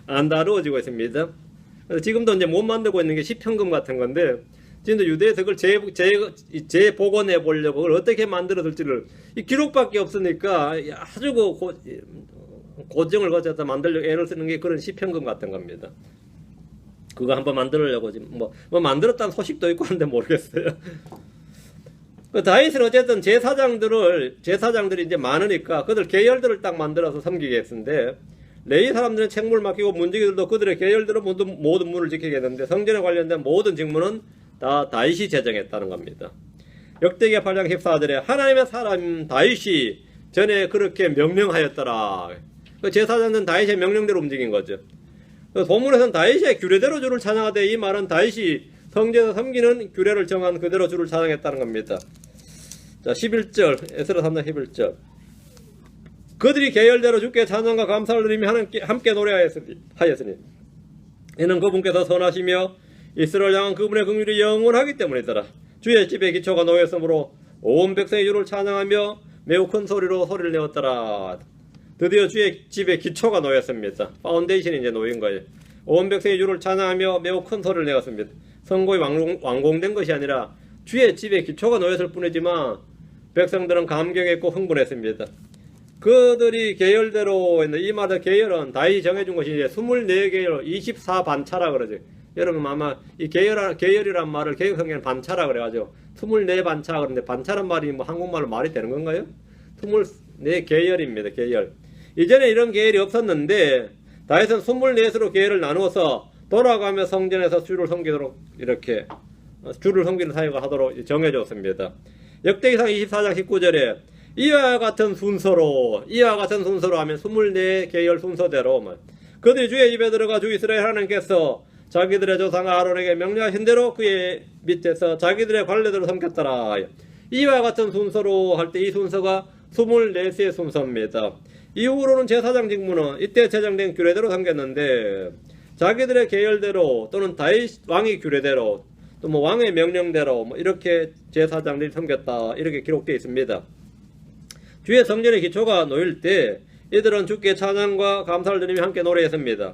안 다루어지고 있습니다. 그래서 지금도 이제 못 만들고 있는 게 시편금 같은 건데, 지금도 유대에서 그걸 재복원해 보려고 그걸 어떻게 만들어질지를, 이 기록밖에 없으니까 아주 고증을 거쳐서 만들려고 애를 쓰는 게 그런 시편금 같은 겁니다. 그거 한번 만들려고 지금 뭐 만들었다는 소식도 있고 한데 모르겠어요. 다윗은 어쨌든 제사장들이 이제 많으니까 그들 계열들을 딱 만들어서 섬기게 했는데, 레위 사람들은 책무를 맡기고 문지기들도 그들의 계열대로 모든 문을 지키겠는데 성전에 관련된 모든 직무는 다 다윗이 제정했다는 겁니다. 역대기하 8장 14절에 하나님의 사람 다윗이 전에 그렇게 명령하였더라. 제사장들은 다윗의 명령대로 움직인 거죠. 본문에서는 다윗의 규례대로 주를 찬양하되, 이 말은 다윗이 성전에서 섬기는 규례를 정한 그대로 주를 찬양했다는 겁니다. 자, 11절, 에스라 3장 11절. 그들이 계열대로 주께 찬양과 감사를 드리며 함께 노래하였으니 이는 그분께서 선하시며 이스라엘 향한 그분의 긍휼이 영원하기 때문이더라. 주의 집에 기초가 놓였으므로 온 백성이 주를 찬양하며 매우 큰 소리로 소리를 내었더라. 드디어 주의 집에 기초가 놓였습니다. 파운데이션이 이제 놓인 거예요. 온 백성이 주를 찬양하며 매우 큰 소리를 내었습니다. 성공이 완공된 것이 아니라 주의 집에 기초가 놓였을 뿐이지만 백성들은 감격했고 흥분했습니다. 그들이 계열대로 했는데, 이 말의 계열은 다윗이 정해준 것이 이제 24계열 24반차라 그러죠. 여러분 아마 이 계열이란 말을 개혁성경에는 반차라 그래가지고 24반차, 그런데 반차란 말이 뭐 한국말로 말이 되는 건가요? 24계열입니다. 계열. 이전에 이런 계열이 없었는데 다윗은 24수로 계열을 나누어서 돌아가며 성전에서 주를 섬기도록 이렇게 주를 섬기는 사역을 하도록 정해줬습니다. 역대기상 24장 19절에 이와 같은 순서로 하면 24계열 순서대로 그들이 주의 집에 들어가 주 이스라엘 하나님께서 자기들의 조상 아론에게 명령하신 대로 그의 밑에서 자기들의 관례대로 섬겼더라. 이와 같은 순서로 할 때 이 순서가 24세의 순서입니다. 이후로는 제사장 직무는 이때 제정된 규례대로 섬겼는데, 자기들의 계열대로 또는 다윗 왕의 규례대로 또 뭐 왕의 명령대로 뭐 이렇게 제사장들이 섬겼다, 이렇게 기록되어 있습니다. 주의 성전의 기초가 놓일 때 이들은 주께 찬양과 감사를 드리며 함께 노래했습니다.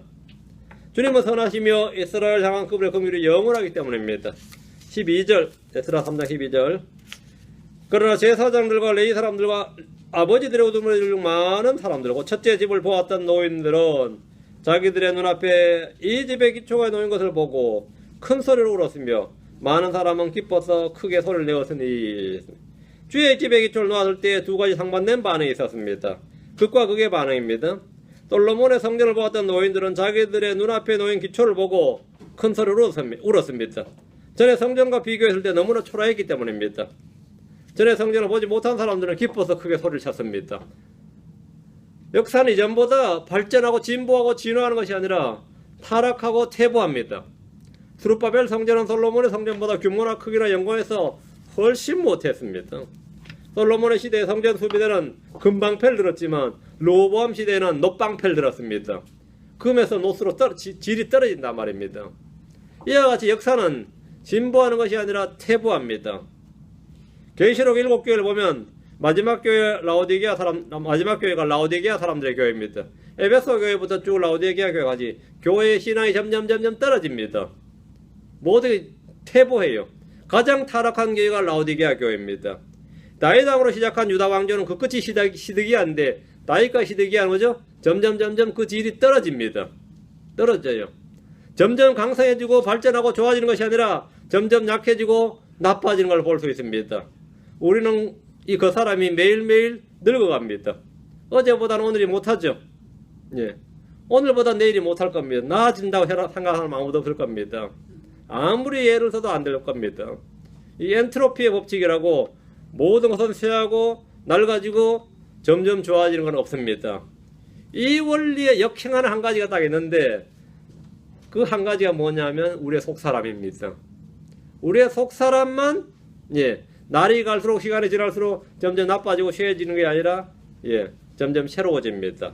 주님은 선하시며 이스라엘 향한 그분의 긍휼이 영원하기 때문입니다. 12절, 에스라 3장 12절. 그러나 제사장들과 레위 사람들과 아버지들의 우두머리 중 많은 사람들과 첫째 집을 보았던 노인들은 자기들의 눈앞에 이 집의 기초가 놓인 것을 보고 큰 소리로 울었으며 많은 사람은 기뻐서 크게 소리를 내었으니, 주의 집의 기초를 놓았을 때 두 가지 상반된 반응이 있었습니다. 극과 극의 반응입니다. 솔로몬의 성전을 보았던 노인들은 자기들의 눈앞에 놓인 기초를 보고 큰 소리로 울었습니다. 전에 성전과 비교했을 때 너무나 초라했기 때문입니다. 전에 성전을 보지 못한 사람들은 기뻐서 크게 소리를 쳤습니다. 역사는 이전보다 발전하고 진보하고 진화하는 것이 아니라 타락하고 퇴보합니다. 스룹바벨 성전은 솔로몬의 성전보다 규모나 크기나 영광에서 훨씬 못했습니다. 솔로몬의 시대의 성전 수비대는 금방패를 들었지만 로보암 시대에는 놋방패를 들었습니다. 금에서 놋으로 질이 떨어진단 말입니다. 이와 같이 역사는 진보하는 것이 아니라 퇴보합니다. 계시록 7교회를 보면 마지막 교회가 라오디게아 사람들의 교회입니다. 에베소 교회부터 쭉 라오디게아 교회까지 교회의 신앙이 점점 떨어집니다. 모두 퇴보해요. 가장 타락한 교회가 라오디게아 교회입니다. 다윗왕으로 시작한 유다 왕조는 그 끝이 시드기야인데 다윗과 시드기야는 뭐죠? 점점 그 질이 떨어집니다. 떨어져요. 점점 강성해지고 발전하고 좋아지는 것이 아니라 점점 약해지고 나빠지는 걸 볼 수 있습니다. 우리는 그 사람이 매일매일 늙어갑니다. 어제보다는 오늘이 못하죠. 예. 오늘보다 내일이 못할 겁니다. 나아진다고 생각하는 사람 아무도 없을 겁니다. 아무리 예를 써도 안 될 겁니다. 이 엔트로피의 법칙이라고 모든 것은 쇠하고 낡아지고 점점 좋아지는 건 없습니다. 이 원리에 역행하는 한 가지가 딱 있는데 그 한 가지가 뭐냐면 우리의 속사람입니다. 우리의 속사람만 날이 갈수록 시간이 지날수록 점점 나빠지고 쇠해지는 게 아니라 점점 새로워집니다.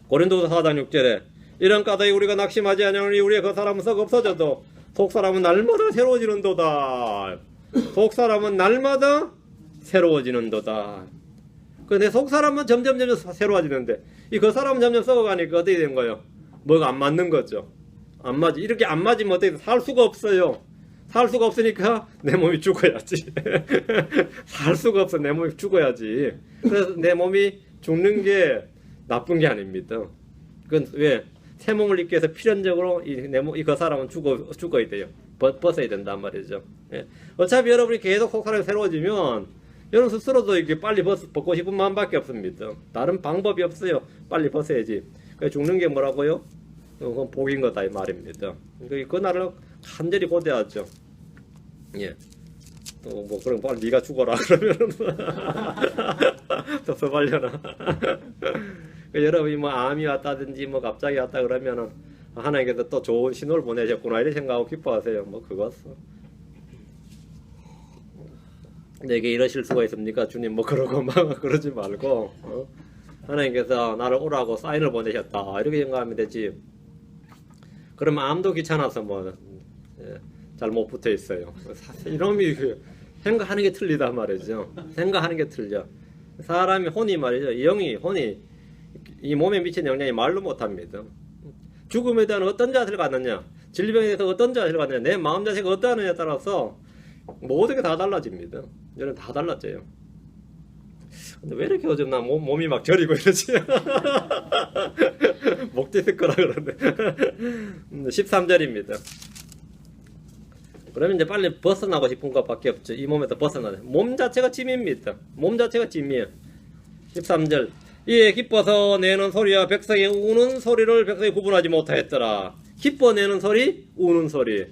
고린도서 4장 6절에 이런 까닭에 우리가 낙심하지 아니하노니 우리의 그 사람은 썩 없어져도 속사람은 날마다 새로워지는도다. 속사람은 날마다 새로워지는도다. 내 속사람은 점점 새로워지는데 이 그 사람은 점점 썩어가니까 어떻게 된 거예요? 뭐가 안 맞는 거죠. 안 맞지. 이렇게 안 맞으면 어떻게 살 수가 없어요. 살 수가 없으니까 내 몸이 죽어야지. 살 수가 없어. 내 몸이 죽어야지. 그래서 내 몸이 죽는 게 나쁜 게 아닙니다. 그건 왜? 새 몸을 입기 위해서 필연적으로 그 사람은 죽어야 돼요. 벗어야 된단 말이죠. 어차피 여러분이 계속 속사람이 새로워지면 여러분 스스로도 이렇게 빨리 벗고 싶은 마음밖에 없습니다. 다른 방법이 없어요. 빨리 벗어야지. 죽는 게 뭐라고요? 그건 복인 거다 이 말입니다. 그날을 간절히 고대하죠. 또 뭐 그럼 빨리 네가 죽어라 그러면은 섭섭하려나. 여러분이 뭐 암이 왔다든지 뭐 갑자기 왔다 그러면은 하나님께서 또 좋은 신호를 보내셨구나 이렇게 생각하고 기뻐하세요. 뭐 그것은 내게 이러실 수가 있습니까? 주님 뭐 그러고 막 그러지 말고 하나님께서 나를 오라고 사인을 보내셨다 이렇게 생각하면 되지. 그러면 암도 귀찮아서 뭐 잘 못 붙어 있어요. 이놈이 생각하는 게 틀리다 말이죠. 생각하는 게 틀려. 사람이 혼이 말이죠. 혼이 이 몸에 미치는 영향이 말로 못합니다. 죽음에 대한 어떤 자세를 갖느냐, 질병에 대해서 어떤 자세를 갖느냐, 내 마음 자세가 어떠하느냐에 따라서 모든 게 다 달라집니다. 여러분 다 달라져요. 근데 왜 이렇게 요즘 나 몸이 막 저리고 이러지? 목 뒤을 거라 그러는데 13절입니다. 그러면 이제 빨리 벗어나고 싶은 것밖에 없죠. 이 몸에서 벗어나요. 몸 자체가 짐입니다. 몸 자체가 짐이에요. 13절 이에 기뻐서 내는 소리와 백성이 우는 소리를 백성이 구분하지 못하였더라. 기뻐내는 소리, 우는 소리.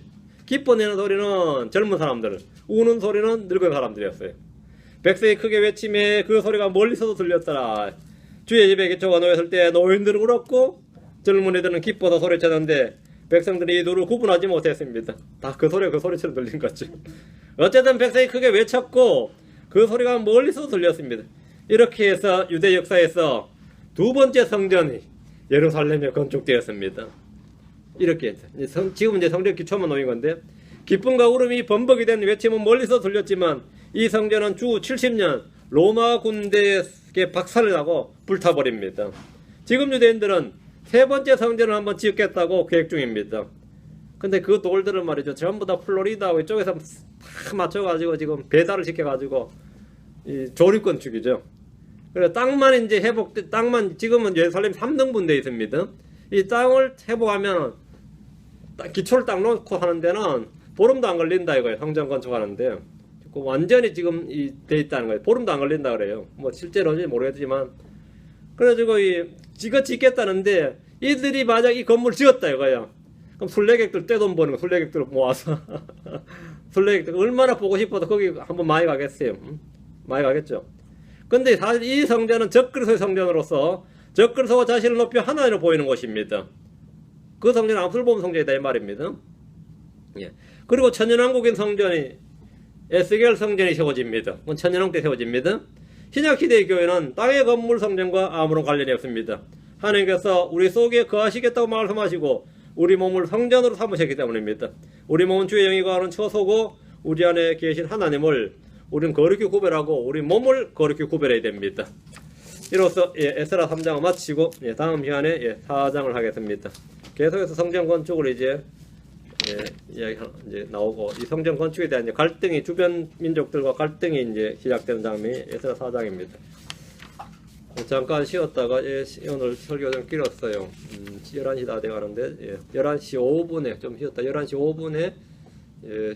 기뻐내는 소리는 젊은 사람들, 우는 소리는 늙은 사람들이었어요. 백성이 크게 외침에 그 소리가 멀리서도 들렸더라. 주의 집에 기초가 놓였을 때 노인들은 울었고 젊은이들은 기뻐서 소리쳤는데 백성들이 이 둘을 구분하지 못했습니다. 다 그 소리가 그 소리처럼 들린 거죠. 어쨌든 백성이 크게 외쳤고 그 소리가 멀리서도 들렸습니다. 이렇게 해서 유대 역사에서 두 번째 성전이 예루살렘에 건축되었습니다. 이렇게 해서 지금 이제 성전 기초만 놓인 건데 기쁨과 울음이 범벅이 된 외침은 멀리서 들렸지만 이 성전은 주 70년 로마 군대에게 박살을 나고 불타버립니다. 지금 유대인들은 세 번째 성전을 한번 짓겠다고 계획 중입니다. 근데 그 돌들을 말이죠. 전부 다 플로리다 이쪽에서 다 맞춰가지고 지금 배달을 시켜가지고 이 조립건축이죠. 그래서 땅만 이제 땅만 지금은 예루살렘 3등분 되어 있습니다. 이 땅을 회복하면 기초를 딱 놓고 하는 데는 보름도 안 걸린다 이거예요. 성전 건축하는데 완전히 지금 돼 있다는 거예요. 보름도 안 걸린다 그래요. 뭐 실제로인지 모르겠지만 그래가지고 이거 짓겠다는데 이들이 만약 이 건물 지었다 이거예요. 그럼 순례객들 떼돈 버는 거 순례객들 모아서 순례객들 얼마나 보고 싶어도 거기 한번 많이 가겠어요. 많이 가겠죠. 근데 사실 이 성전은 적그리스도의 성전으로서 적그리스도가 자신을 높여 하나님으로 보이는 곳입니다. 그 성전은 암술보험 성전이다 이 말입니다. 그리고 천연왕국인 성전이 에스겔 성전이 세워집니다. 천년왕 때 세워집니다. 신약시대의 교회는 땅의 건물 성전과 아무런 관련이 없습니다. 하나님께서 우리 속에 거하시겠다고 말씀하시고 우리 몸을 성전으로 삼으셨기 때문입니다. 우리 몸은 주의 영이 거하는 처소고 우리 안에 계신 하나님을 우리는 거룩히 구별하고 우리 몸을 거룩히 구별해야 됩니다. 이로써 에스라 3장을 마치고 다음 시간에 4장을 하겠습니다. 계속해서 성전 건축을 이제 이야기 이제 나오고 이 성전 건축에 대한 이제 갈등이 주변 민족들과 갈등이 이제 시작되는 장면이 에스라 4장입니다. 잠깐 쉬었다가 오늘 설교 좀 길었어요. 11시 다 돼가는데 11시 5분에 좀 쉬었다 11시 5분에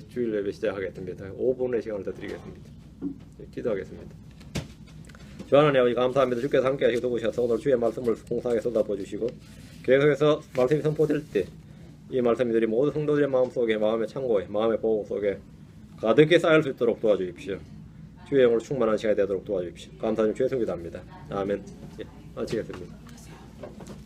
주일 예배 시작하겠습니다. 5분의 시간을 더 드리겠습니다. 기도하겠습니다. 주 하나님 아버지 감사합니다. 주께서 함께 하시고 도우셔서 오늘 주의 말씀을 공상에 쏟아부어 주시고 계속해서 말씀이 선포될 때 이 말씀들이 모든 성도들의 마음속에 마음의 창고에 마음의 보호 속에 가득히 쌓일 수 있도록 도와주십시오. 주의 영으로 충만한 시간이 되도록 도와주십시오. 감사님 주의 성기도합니다. 아멘. 마치겠습니다.